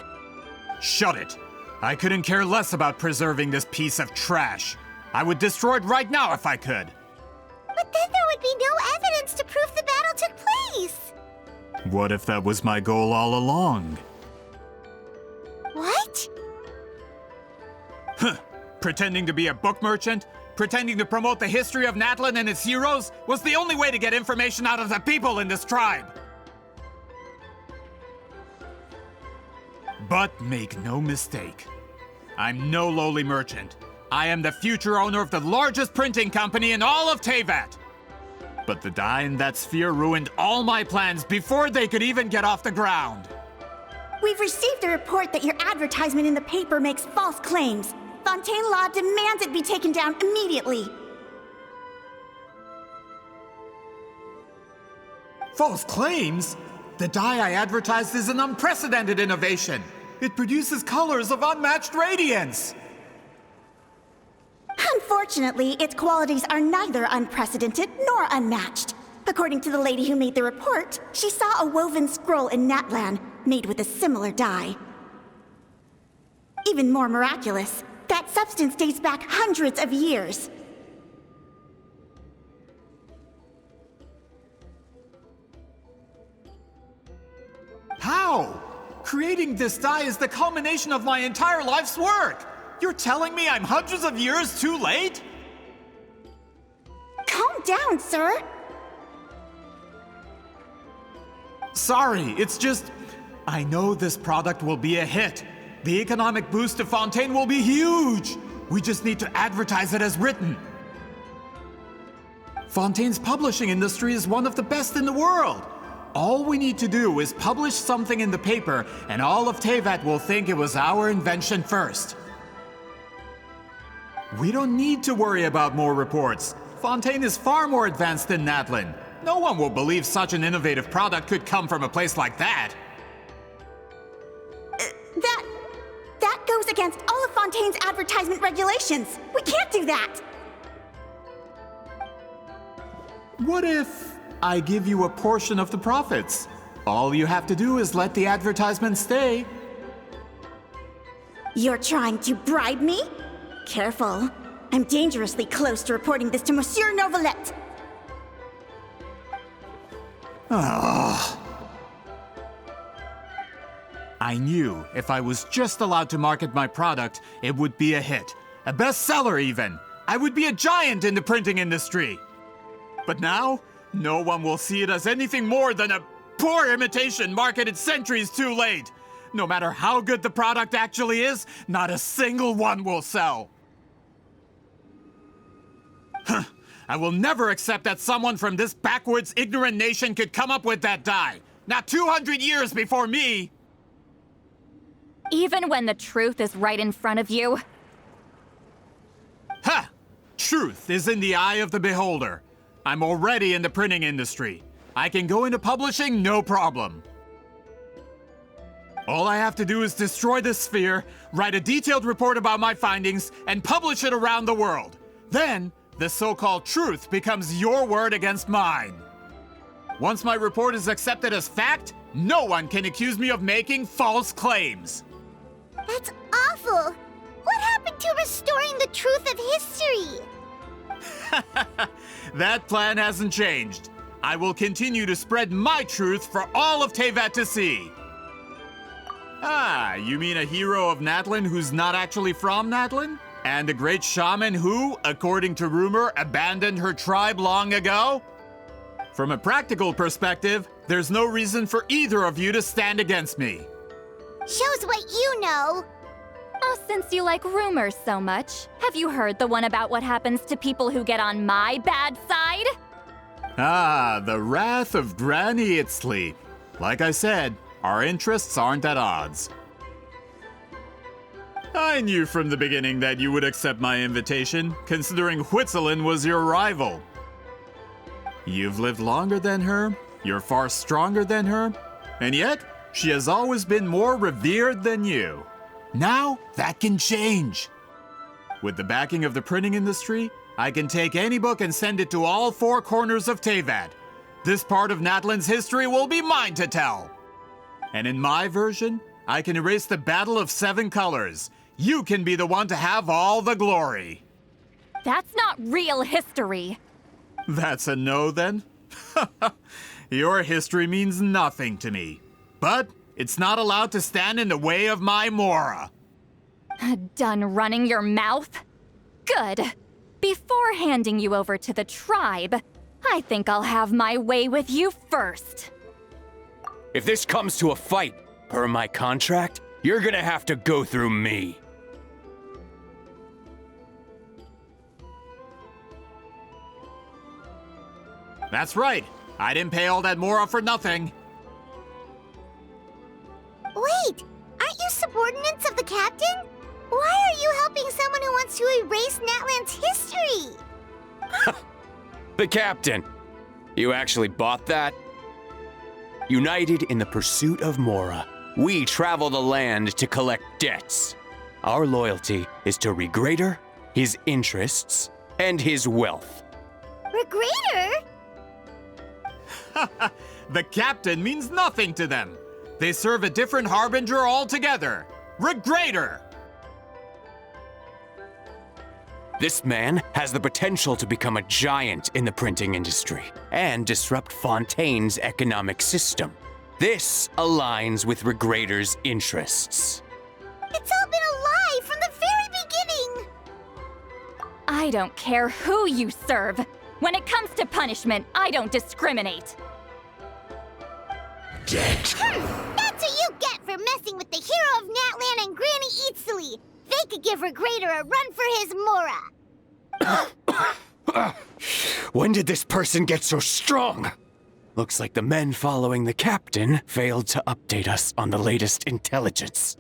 Shut it! I couldn't care less about preserving this piece of trash. I would destroy it right now if I could. But then there would be no evidence to prove the battle took place. What if that was my goal all along? What? Huh. Pretending to be a book merchant? Pretending to promote the history of Natlan and its heroes was the only way to get information out of the people in this tribe. But make no mistake, I'm no lowly merchant. I am the future owner of the largest printing company in all of Teyvat. But the dye in that sphere ruined all my plans before they could even get off the ground. We've received a report that your advertisement in the paper makes false claims. Fontaine Law demands it be taken down immediately. False claims? The dye I advertised is an unprecedented innovation. It produces colors of unmatched radiance. Unfortunately, its qualities are neither unprecedented nor unmatched. According to the lady who made the report, she saw a woven scroll in Natlan made with a similar dye. Even more miraculous, that substance dates back hundreds of years. How? Creating this dye is the culmination of my entire life's work! You're telling me I'm hundreds of years too late? Calm down, sir! Sorry, it's just... I know this product will be a hit. The economic boost to Fontaine will be huge! We just need to advertise it as written. Fontaine's publishing industry is one of the best in the world. All we need to do is publish something in the paper, and all of Teyvat will think it was our invention first. We don't need to worry about more reports. Fontaine is far more advanced than Natlan. No one will believe such an innovative product could come from a place like that. That goes against all of Fontaine's advertisement regulations. We can't do that. What if I give you a portion of the profits? All you have to do is let the advertisement stay. You're trying to bribe me? Careful. I'm dangerously close to reporting this to Monsieur Novelette. Ah. I knew if I was just allowed to market my product, it would be a hit. a bestseller even. I would be a giant in the printing industry. But now, no one will see it as anything more than a poor imitation marketed centuries too late. No matter how good the product actually is, not a single one will sell. I will never accept that someone from this backwoods, ignorant nation could come up with that dye. Not 200 years before me! Even when the truth is right in front of you? Ha! Truth is in the eye of the beholder. I'm already in the printing industry. I can go into publishing, no problem. All I have to do is destroy this sphere, write a detailed report about my findings, and publish it around the world. Then, the so-called truth becomes your word against mine. Once my report is accepted as fact, no one can accuse me of making false claims. That's awful! What happened to restoring the truth of history? That plan hasn't changed. I will continue to spread my truth for all of Teyvat to see. Ah, you mean a hero of Natlan who's not actually from Natlan? And a great shaman who, according to rumor, abandoned her tribe long ago? From a practical perspective, there's no reason for either of you to stand against me. Shows what you know. Oh, since you like rumors so much, have you heard the one about what happens to people who get on my bad side? Ah, the wrath of Granny Citlali. Like I said, our interests aren't at odds. I knew from the beginning that you would accept my invitation, considering Citlali was your rival. You've lived longer than her, you're far stronger than her, and yet, she has always been more revered than you. Now, that can change. With the backing of the printing industry, I can take any book and send it to all four corners of Teyvat. This part of Natlan's history will be mine to tell. And in my version, I can erase the Battle of 7 Colors. You can be the one to have all the glory. That's not real history. That's a no, then? Your history means nothing to me. But it's not allowed to stand in the way of my Mora. Done running your mouth? Good. Before handing you over to the tribe, I think I'll have my way with you first. If this comes to a fight, per my contract, you're gonna have to go through me. That's right. I didn't pay all that Mora for nothing. Wait, aren't you subordinates of the captain? Why are you helping someone who wants to erase Natlan's history? The captain. You actually bought that? United in the pursuit of Mora, we travel the land to collect debts. Our loyalty is to Regrader, his interests, and his wealth. Regrader? The captain means nothing to them. They serve a different harbinger altogether. Regrader! This man has the potential to become a giant in the printing industry and disrupt Fontaine's economic system. This aligns with Regrader's interests. It's all been a lie from the very beginning! I don't care who you serve. When it comes to punishment, I don't discriminate. That's what you get for messing with the hero of Natlan and Granny Citlali. They could give Regrader a run for his Mora. When did this person get so strong? Looks like the men following the captain failed to update us on the latest intelligence.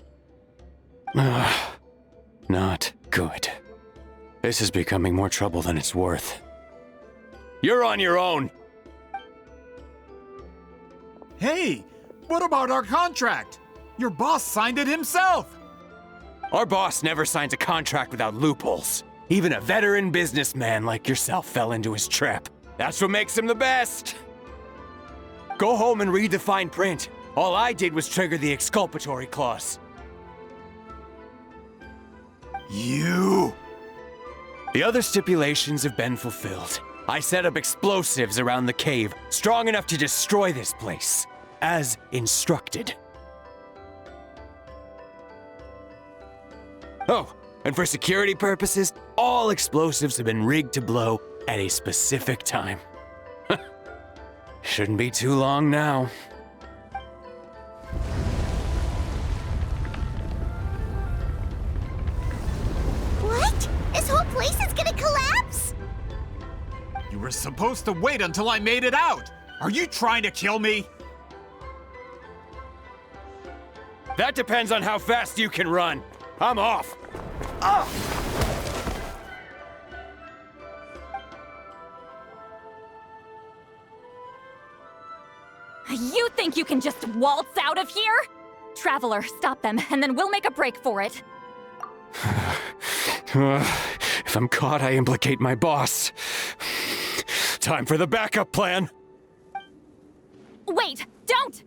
Not good. This is becoming more trouble than it's worth. You're on your own! Hey, what about our contract? Your boss signed it himself! Our boss never signs a contract without loopholes. Even a veteran businessman like yourself fell into his trap. That's what makes him the best! Go home and read the fine print. All I did was trigger the exculpatory clause. You! The other stipulations have been fulfilled. I set up explosives around the cave, strong enough to destroy this place, as instructed. Oh, And for security purposes, all explosives have been rigged to blow at a specific time. Shouldn't be too long now. What? This whole place is gonna collapse? You were supposed to wait until I made it out! Are you trying to kill me? That depends on how fast you can run. I'm off. You think you can just waltz out of here? Traveler, stop them, and then we'll make a break for it. If I'm caught, I implicate my boss. Time for the backup plan. Wait, don't!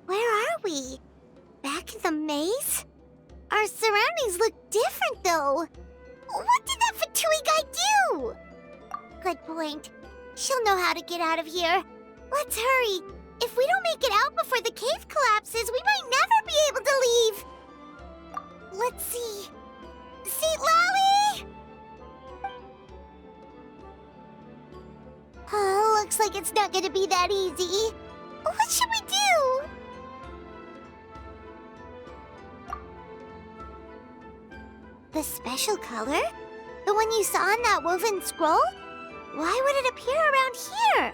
Where are we? Back in the maze? Our surroundings look different, though. What did that Fatui guy do? Good point. She'll know how to get out of here. Let's hurry. If we don't make it out before the cave collapses, we might never be able to leave. Let's see. Citlali! Oh, looks like it's not gonna be that easy. What should we do? The special color? The one you saw in that woven scroll? Why would it appear around here?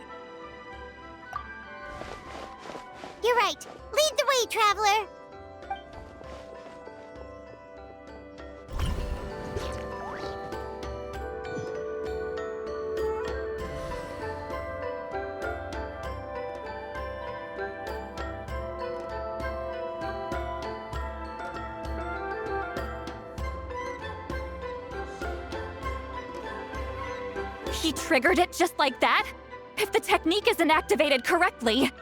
You're right. Lead the way, traveler. He triggered it just like that? If the technique isn't activated correctly...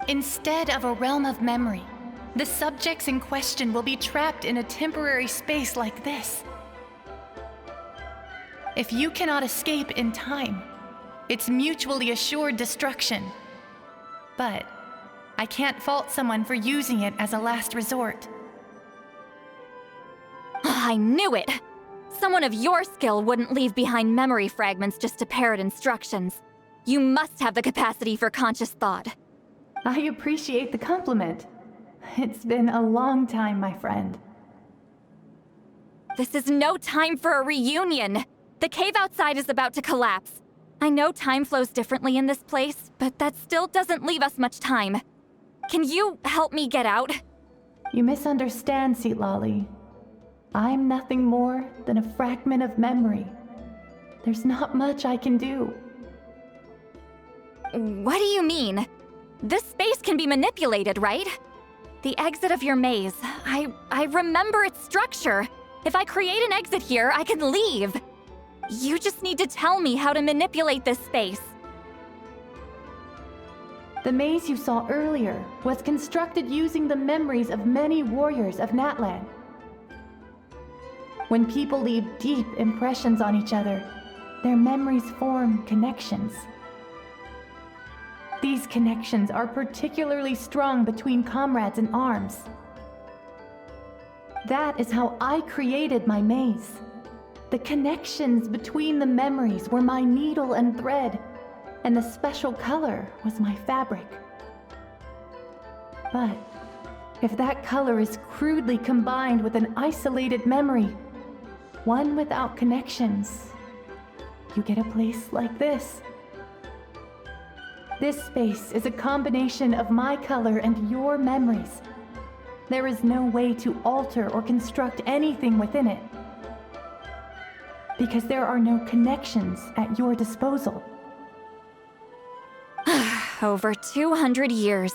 Instead of a realm of memory, the subjects in question will be trapped in a temporary space like this. If you cannot escape in time, it's mutually assured destruction. But I can't fault someone for using it as a last resort. I knew it! Someone of your skill wouldn't leave behind memory fragments just to parrot instructions. You must have the capacity for conscious thought. I appreciate the compliment. It's been a long time, my friend. This is no time for a reunion. The cave outside is about to collapse. I know time flows differently in this place, but that still doesn't leave us much time. Can you help me get out? You misunderstand, Citlali. I'm nothing more than a fragment of memory. There's not much I can do. What do you mean? This space can be manipulated, right? The exit of your maze. I remember its structure. If I create an exit here, I can leave. You just need to tell me how to manipulate this space. The maze you saw earlier was constructed using the memories of many warriors of Natlan. When people leave deep impressions on each other, their memories form connections. These connections are particularly strong between comrades in arms. That is how I created my maze. The connections between the memories were my needle and thread, and the special color was my fabric. But if that color is crudely combined with an isolated memory, one without connections, you get a place like this. This space is a combination of my color and your memories. There is no way to alter or construct anything within it, because there are no connections at your disposal. Over 200 years,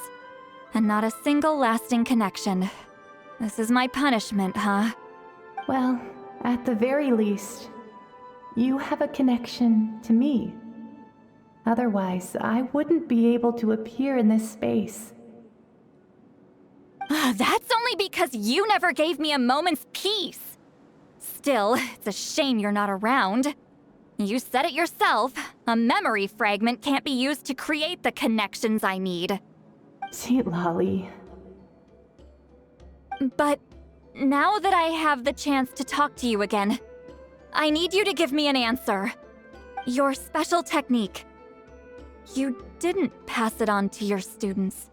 and not a single lasting connection. This is my punishment, huh? Well, at the very least, you have a connection to me. Otherwise, I wouldn't be able to appear in this space. That's only because you never gave me a moment's peace. Still, it's a shame you're not around. You said it yourself. A memory fragment can't be used to create the connections I need. Citlali. But now that I have the chance to talk to you again, I need you to give me an answer. Your special technique. You didn't pass it on to your students.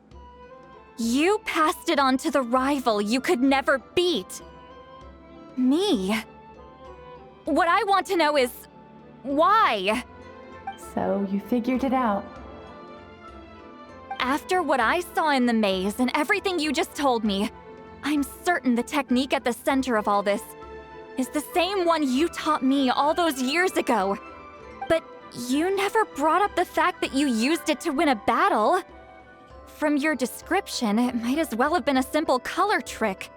You passed it on to the rival you could never beat. Me. What I want to know is, why? So you figured it out. After what I saw in the maze and everything you just told me, I'm certain the technique at the center of all this is the same one you taught me all those years ago. But you never brought up the fact that you used it to win a battle. From your description, it might as well have been a simple color trick.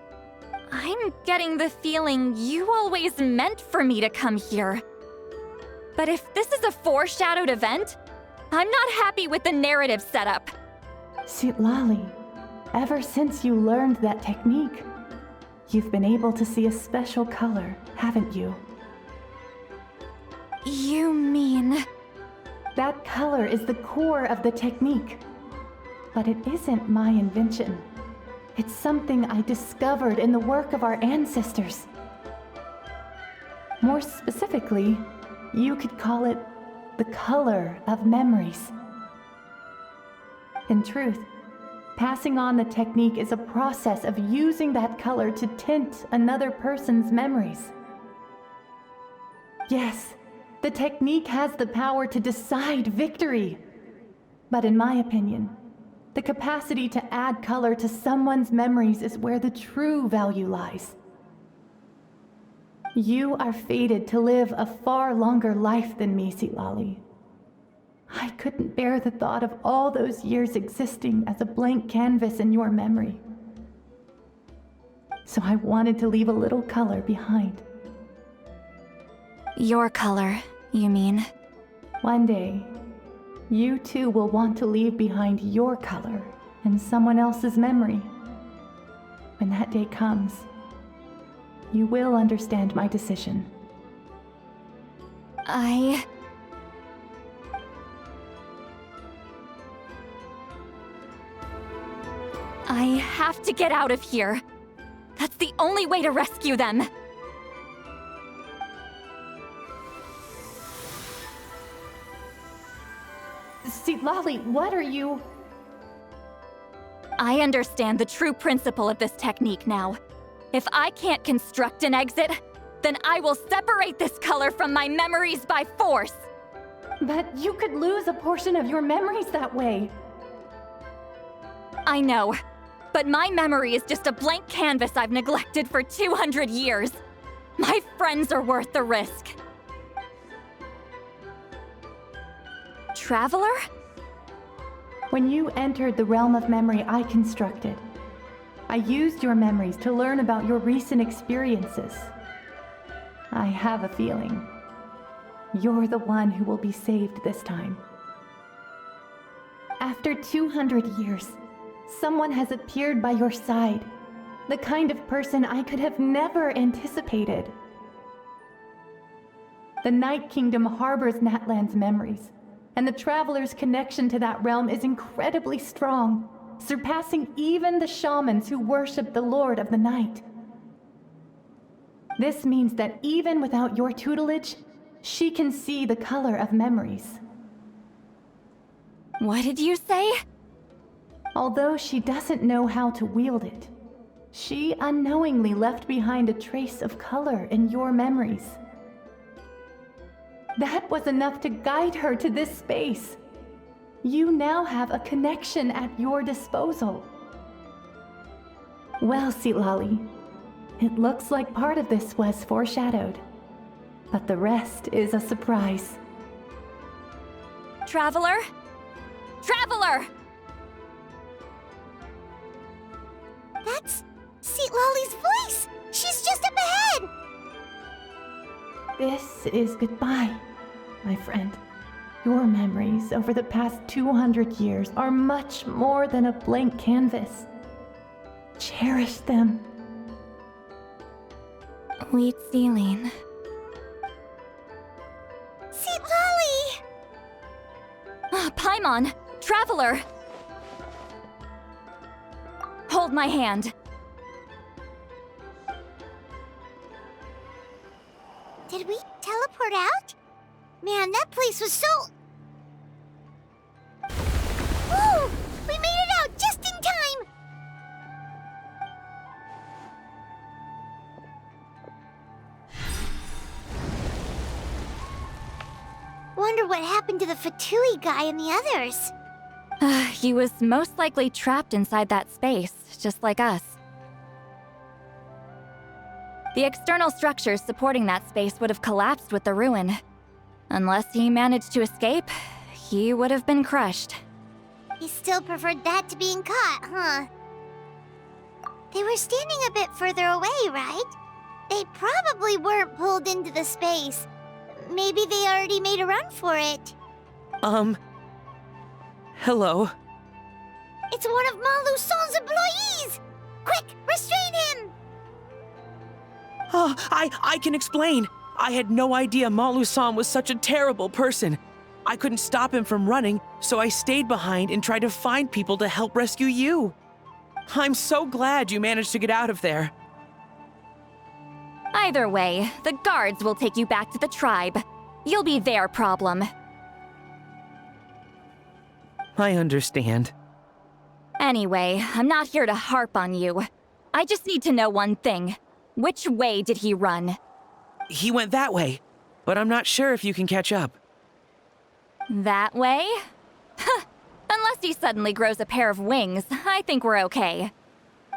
I'm getting the feeling you always meant for me to come here. But if this is a foreshadowed event, I'm not happy with the narrative setup. Citlali, ever since you learned that technique, you've been able to see a special color, haven't you? You mean... That color is the core of the technique. But it isn't my invention. It's something I discovered in the work of our ancestors. More specifically, you could call it the color of memories. In truth, passing on the technique is a process of using that color to tint another person's memories. Yes, the technique has the power to decide victory. But in my opinion, the capacity to add color to someone's memories is where the true value lies. You are fated to live a far longer life than me, Citlali. I couldn't bear the thought of all those years existing as a blank canvas in your memory. So I wanted to leave a little color behind. Your color, you mean? One day, you too will want to leave behind your color in someone else's memory. When that day comes, you will understand my decision. I have to get out of here. That's the only way to rescue them. Citlali, what are you... I understand the true principle of this technique now. If I can't construct an exit, then I will separate this color from my memories by force. But you could lose a portion of your memories that way. I know, but my memory is just a blank canvas I've neglected for 200 years. My friends are worth the risk. Traveler? When you entered the realm of memory I constructed, I used your memories to learn about your recent experiences. I have a feeling you're the one who will be saved this time. After 200 years, someone has appeared by your side, the kind of person I could have never anticipated. The Night Kingdom harbors Natlan's memories, and the Traveler's connection to that realm is incredibly strong, surpassing even the shamans who worship the Lord of the Night. This means that even without your tutelage, she can see the color of memories. What did you say? Although she doesn't know how to wield it, she unknowingly left behind a trace of color in your memories. That was enough to guide her to this space. You now have a connection at your disposal. Well, Citlali, it looks like part of this was foreshadowed, but the rest is a surprise. Traveler? Traveler! That's Citlali's voice! She's just up ahead! This is goodbye, my friend. Your memories over the past 200 years are much more than a blank canvas. Cherish them. Wheat ceiling. Paimon! Traveler! Hold my hand. Did we teleport out? Man, that place was so... Woo! We made it out just in time! Wonder what happened to the Fatui guy and the others. He was most likely trapped inside that space, just like us. The external structures supporting that space would have collapsed with the ruin. Unless he managed to escape, he would have been crushed. He still preferred that to being caught, huh? They were standing a bit further away, right? They probably weren't pulled into the space. Maybe they already made a run for it. Hello? It's one of Malu Son's employees! Quick, restrain him! Oh, I can explain. I had no idea Malu-san was such a terrible person. I couldn't stop him from running, so I stayed behind and tried to find people to help rescue you. I'm so glad you managed to get out of there. Either way, the guards will take you back to the tribe. You'll be their problem. I understand. Anyway, I'm not here to harp on you. I just need to know one thing. Which way did he run? He went that way, but I'm not sure if you can catch up. That way? Huh. Unless he suddenly grows a pair of wings, I think we're okay.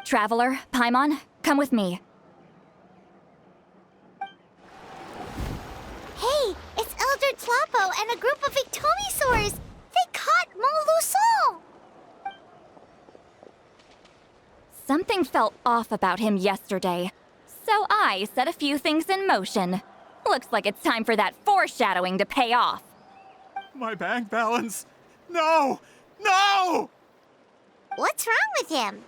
Traveler, Paimon, come with me. Hey, it's Elder Tlapo and a group of Ictomisaurs! They caught Malu-san! Something felt off about him yesterday, so I set a few things in motion. Looks like it's time for that foreshadowing to pay off. My bank balance! No! No! What's wrong with him?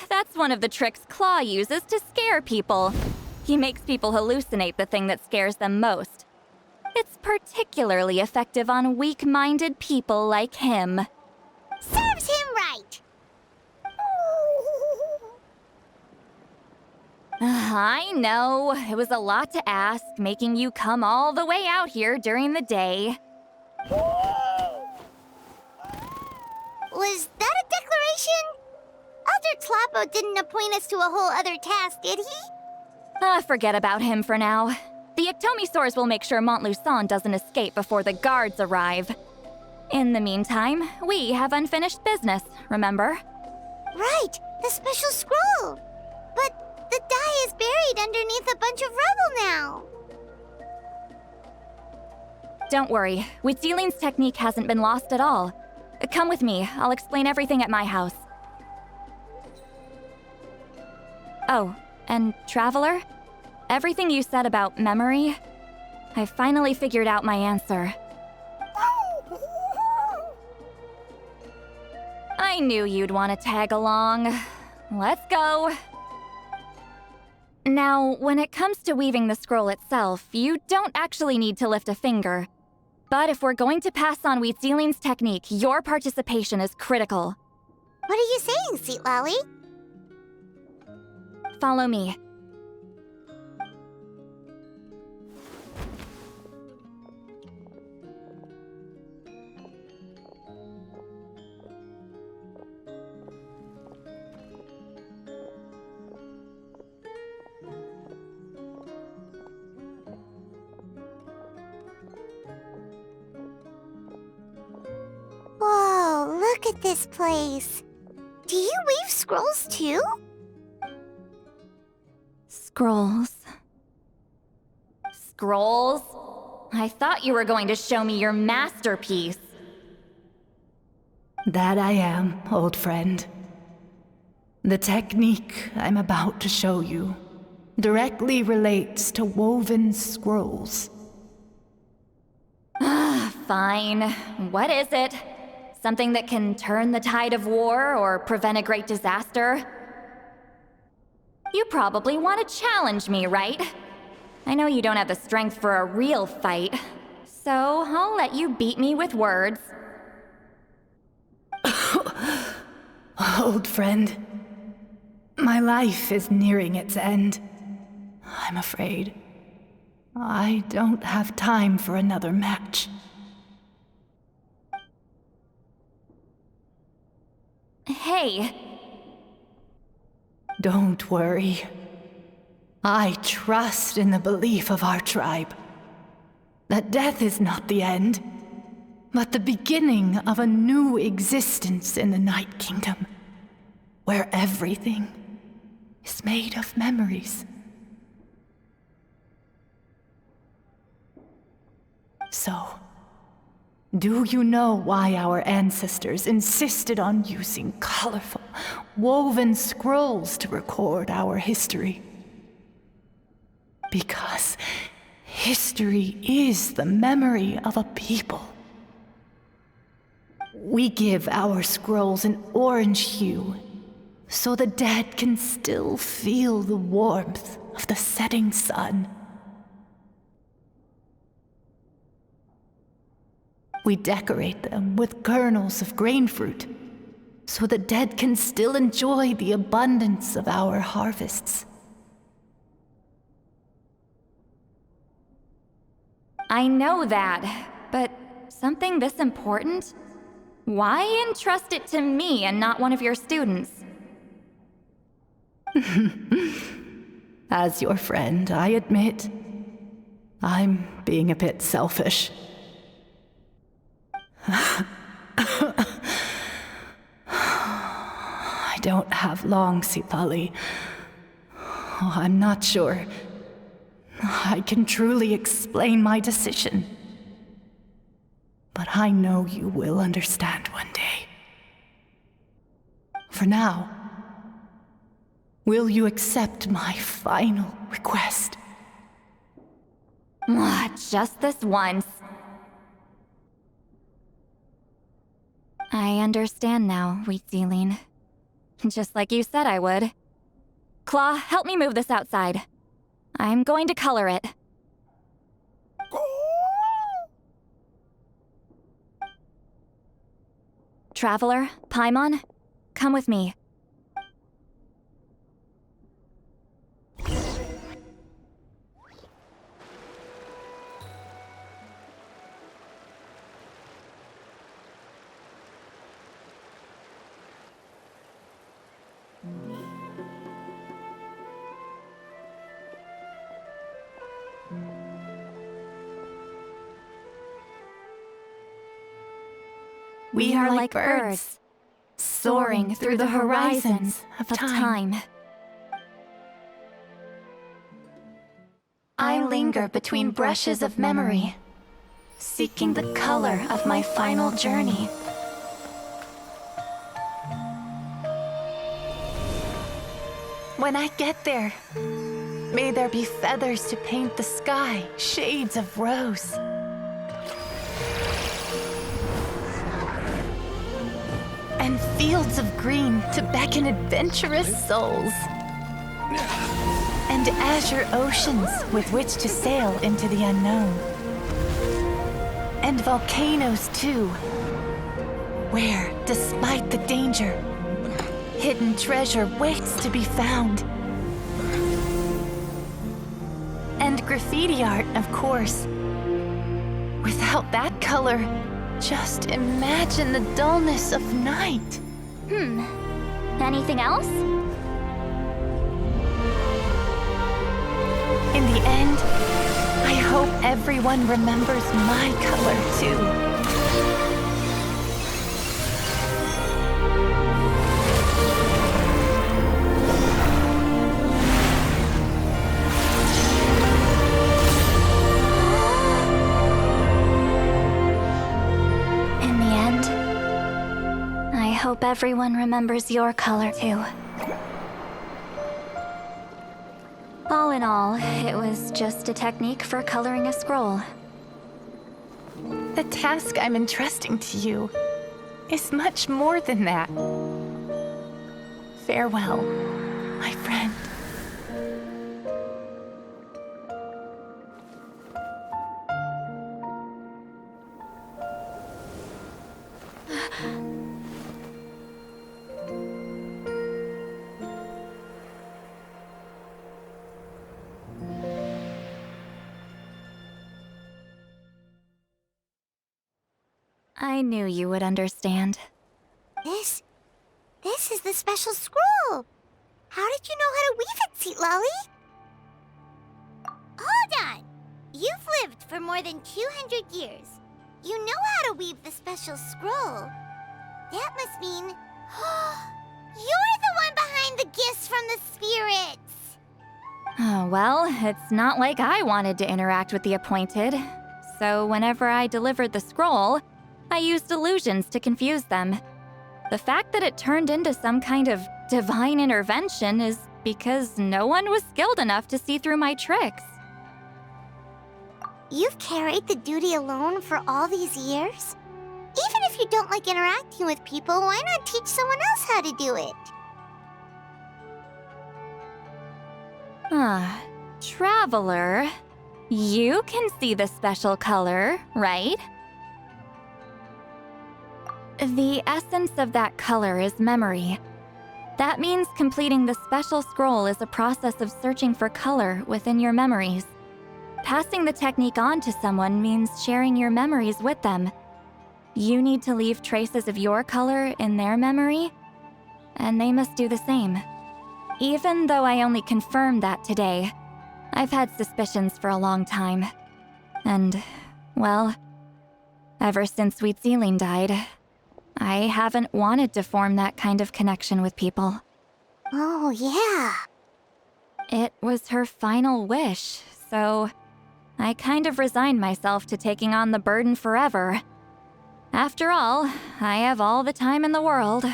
That's one of the tricks Claw uses to scare people. He makes people hallucinate the thing that scares them most. It's particularly effective on weak-minded people like him. Serves him right! I know, it was a lot to ask, making you come all the way out here during the day. Was that a declaration? Elder Tlapo didn't appoint us to a whole other task, did he? Forget about him for now. The Ictomisaurs will make sure Montluçon doesn't escape before the guards arrive. In the meantime, we have unfinished business, remember? Right, the special scroll! But the die is buried underneath a bunch of rubble now. Don't worry, Witziline's technique hasn't been lost at all. Come with me, I'll explain everything at my house. Oh, and Traveler? Everything you said about memory, I finally figured out my answer. I knew you'd want to tag along. Let's go. Now, when it comes to weaving the scroll itself, you don't actually need to lift a finger. But if we're going to pass on Witziline's technique, your participation is critical. What are you saying, Citlali? Follow me. Whoa, look at this place. Do you weave scrolls too? Scrolls. Scrolls? I thought you were going to show me your masterpiece. That I am, old friend. The technique I'm about to show you directly relates to woven scrolls. Fine. What is it? Something that can turn the tide of war or prevent a great disaster? You probably want to challenge me, right? I know you don't have the strength for a real fight, so I'll let you beat me with words. Old friend, my life is nearing its end. I'm afraid I don't have time for another match. Hey. Don't worry. I trust in the belief of our tribe that death is not the end, but the beginning of a new existence in the Night Kingdom, where everything is made of memories. So, do you know why our ancestors insisted on using colorful, woven scrolls to record our history? Because history is the memory of a people. We give our scrolls an orange hue, so the dead can still feel the warmth of the setting sun. We decorate them with kernels of grain fruit, so the dead can still enjoy the abundance of our harvests. I know that, but something this important? Why entrust it to me and not one of your students? As your friend, I admit, I'm being a bit selfish. I don't have long, Citlali. I'm not sure I can truly explain my decision. But I know you will understand one day. For now, will you accept my final request? Just this once. I understand now, Wheat Ceiling. Just like you said I would. Claw, help me move this outside. I'm going to color it. Traveler, Paimon, come with me. We are like birds, soaring through the horizons of time. I linger between brushes of memory, seeking the color of my final journey. When I get there, may there be feathers to paint the sky, shades of rose. And fields of green to beckon adventurous souls. And azure oceans with which to sail into the unknown. And volcanoes too, where, despite the danger, hidden treasure waits to be found. And graffiti art, of course. Without that color, just imagine the dullness of night. Anything else? In the end, I hope everyone remembers my color too. I hope everyone remembers your color too. All in all, it was just a technique for coloring a scroll. The task I'm entrusting to you is much more than that. Farewell, my friend. I knew you would understand. This is the special scroll. How did you know how to weave it, Citlali? Hold on. You've lived for more than 200 years. You know how to weave the special scroll. That must mean... you're the one behind the gifts from the spirits! Oh, well, it's not like I wanted to interact with the appointed. So whenever I delivered the scroll, I used illusions to confuse them. The fact that it turned into some kind of divine intervention is because no one was skilled enough to see through my tricks. You've carried the duty alone for all these years? Even if you don't like interacting with people, why not teach someone else how to do it? Traveler, you can see the special color, right? The essence of that color is memory. That means completing the special scroll is a process of searching for color within your memories. Passing the technique on to someone means sharing your memories with them. You need to leave traces of your color in their memory, and they must do the same. Even though I only confirmed that today, I've had suspicions for a long time. And, well, ever since Citlali died, I haven't wanted to form that kind of connection with people. Oh, yeah. It was her final wish, so I kind of resigned myself to taking on the burden forever. After all, I have all the time in the world.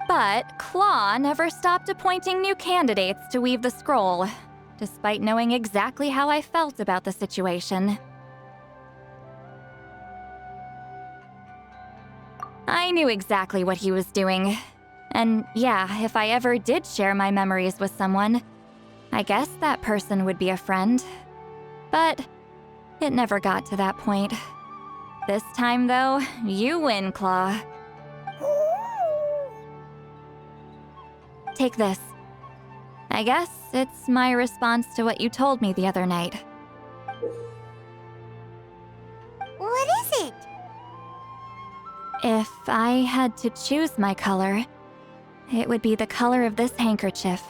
But Claw never stopped appointing new candidates to weave the scroll, despite knowing exactly how I felt about the situation. I knew exactly what he was doing. And yeah, if I ever did share my memories with someone, I guess that person would be a friend. But it never got to that point. This time, though, you win, Claw. Take this. I guess it's my response to what you told me the other night. What is it? If I had to choose my color, it would be the color of this handkerchief.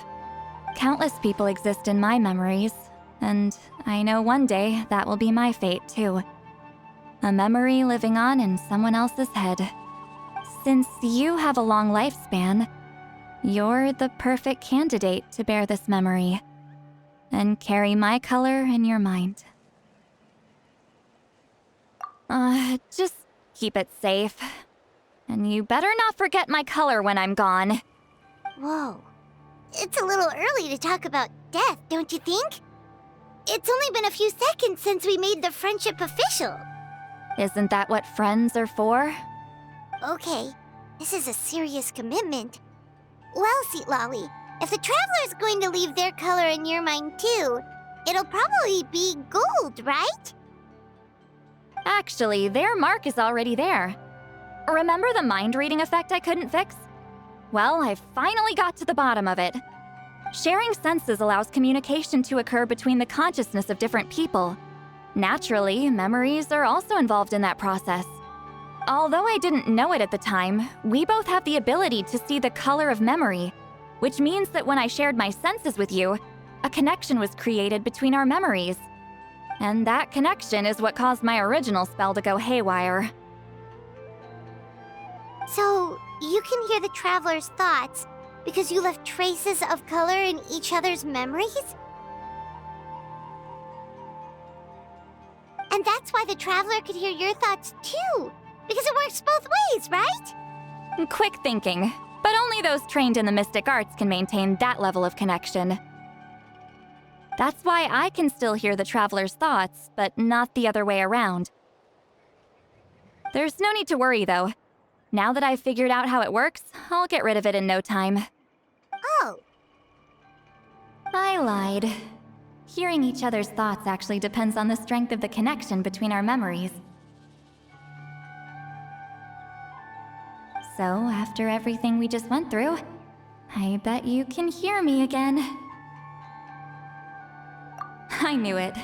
Countless people exist in my memories, and I know one day that will be my fate too. A memory living on in someone else's head. Since you have a long lifespan, you're the perfect candidate to bear this memory and carry my color in your mind. Just keep it safe. And you better not forget my color when I'm gone. Whoa. It's a little early to talk about death, don't you think? It's only been a few seconds since we made the friendship official. Isn't that what friends are for? Okay, this is a serious commitment. Well, Citlali, if the Traveler's going to leave their color in your mind too, it'll probably be gold, right? Actually, their mark is already there. Remember the mind-reading effect I couldn't fix? Well, I finally got to the bottom of it. Sharing senses allows communication to occur between the consciousness of different people. Naturally, memories are also involved in that process. Although I didn't know it at the time, we both have the ability to see the color of memory, which means that when I shared my senses with you, a connection was created between our memories. And that connection is what caused my original spell to go haywire. So, you can hear the Traveler's thoughts because you left traces of color in each other's memories? And that's why the Traveler could hear your thoughts too, because it works both ways, right? Quick thinking, but only those trained in the mystic arts can maintain that level of connection. That's why I can still hear the Traveler's thoughts, but not the other way around. There's no need to worry, though. Now that I've figured out how it works, I'll get rid of it in no time. Oh. I lied. Hearing each other's thoughts actually depends on the strength of the connection between our memories. So, after everything we just went through, I bet you can hear me again. I knew it.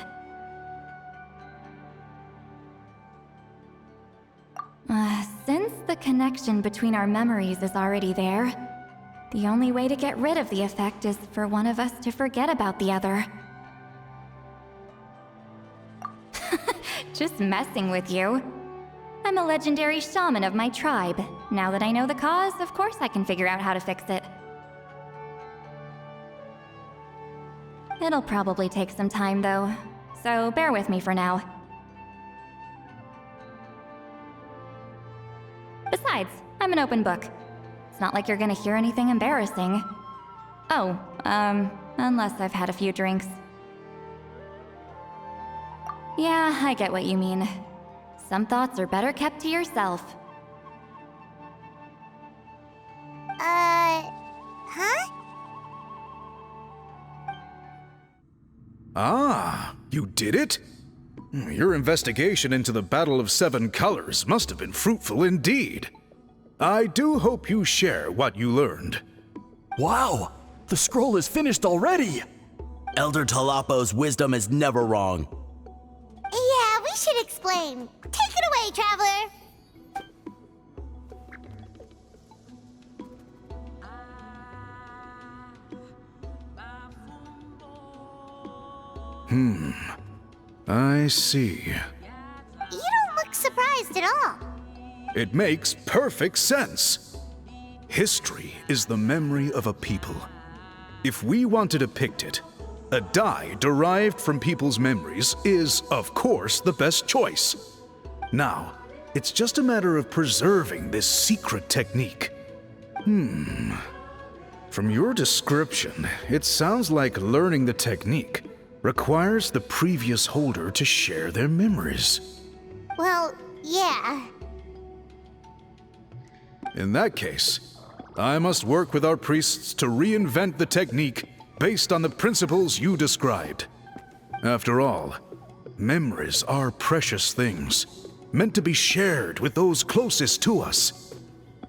Since the connection between our memories is already there, the only way to get rid of the effect is for one of us to forget about the other. Just messing with you. I'm a legendary shaman of my tribe. Now that I know the cause, of course I can figure out how to fix it. It'll probably take some time though, so bear with me for now. Besides, I'm an open book. It's not like you're gonna hear anything embarrassing. Oh, unless I've had a few drinks. Yeah, I get what you mean. Some thoughts are better kept to yourself. Huh? Ah, you did it? Your investigation into the Battle of Seven Colors must have been fruitful indeed. I do hope you share what you learned. Wow! The scroll is finished already! Elder Talapo's wisdom is never wrong. Yeah, we should explain. Take it away, Traveler! I see. You don't look surprised at all. It makes perfect sense. History is the memory of a people. If we want to depict it, a dye derived from people's memories is, of course, the best choice. Now, it's just a matter of preserving this secret technique. From your description, it sounds like learning the technique requires the previous holder to share their memories. Well, yeah. In that case, I must work with our priests to reinvent the technique based on the principles you described. After all, memories are precious things, meant to be shared with those closest to us.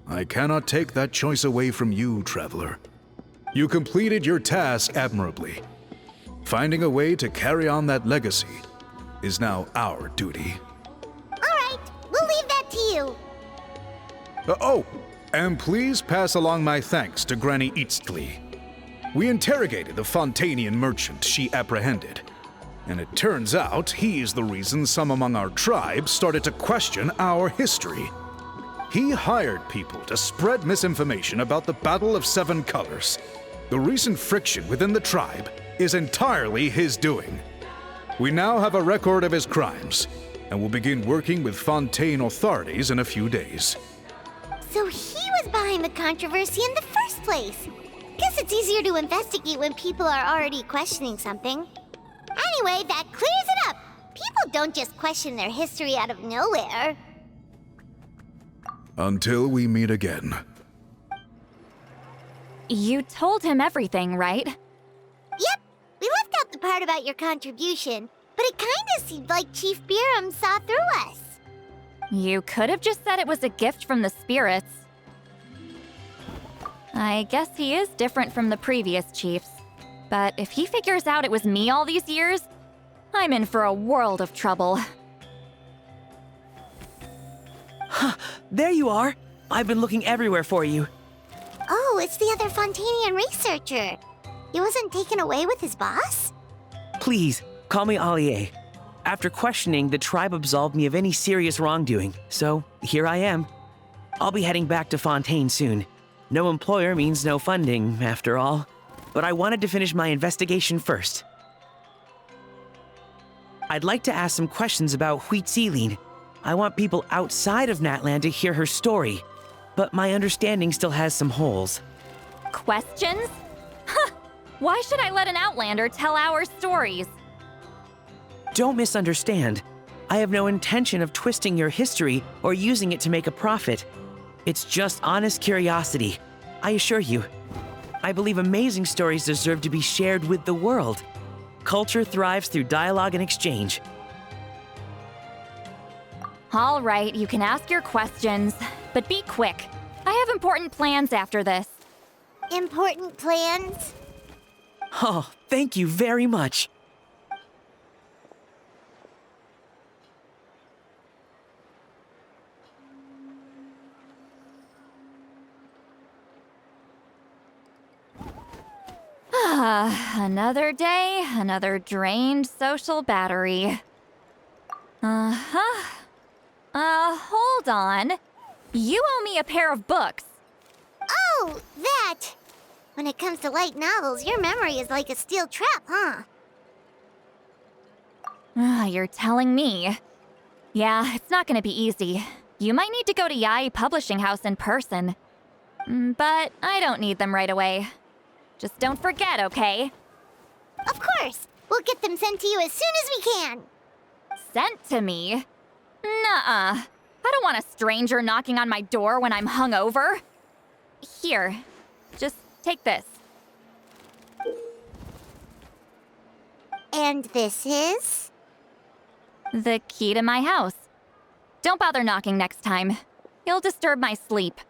I cannot take that choice away from you, Traveler. You completed your task admirably. Finding a way to carry on that legacy is now our duty. All right, we'll leave that to you. And please pass along my thanks to Granny Citlali. We interrogated the Fontanian merchant she apprehended, and it turns out he's the reason some among our tribe started to question our history. He hired people to spread misinformation about the Battle of Seven Colors. The recent friction within the tribe is entirely his doing. We now have a record of his crimes, and will begin working with Fontaine authorities in a few days. So he was behind the controversy in the first place. Guess it's easier to investigate when people are already questioning something. Anyway, that clears it up. People don't just question their history out of nowhere. Until we meet again. You told him everything, right? Yep, we left out the part about your contribution, but it kinda seemed like Chief Biram saw through us. You could have just said it was a gift from the spirits. I guess he is different from the previous chiefs. But if he figures out it was me all these years, I'm in for a world of trouble. There you are! I've been looking everywhere for you. Oh, it's the other Fontanian researcher. He wasn't taken away with his boss? Please, call me Allier. After questioning, the tribe absolved me of any serious wrongdoing, so here I am. I'll be heading back to Fontaine soon. No employer means no funding, after all. But I wanted to finish my investigation first. I'd like to ask some questions about Citlali. I want people outside of Natlan to hear her story, but my understanding still has some holes. Questions? Huh! Why should I let an Outlander tell our stories? Don't misunderstand. I have no intention of twisting your history or using it to make a profit. It's just honest curiosity, I assure you. I believe amazing stories deserve to be shared with the world. Culture thrives through dialogue and exchange. All right, you can ask your questions, but be quick. I have important plans after this. Important plans? Oh, thank you very much. Another day, another drained social battery. Hold on. You owe me a pair of books. Oh, that! When it comes to light novels, your memory is like a steel trap, huh? You're telling me. Yeah, it's not gonna be easy. You might need to go to Yai Publishing House in person. But I don't need them right away. Just don't forget, okay? Of course! We'll get them sent to you as soon as we can! Sent to me? Nuh-uh. I don't want a stranger knocking on my door when I'm hungover. Here, just take this. And this is? The key to my house. Don't bother knocking next time. You'll disturb my sleep.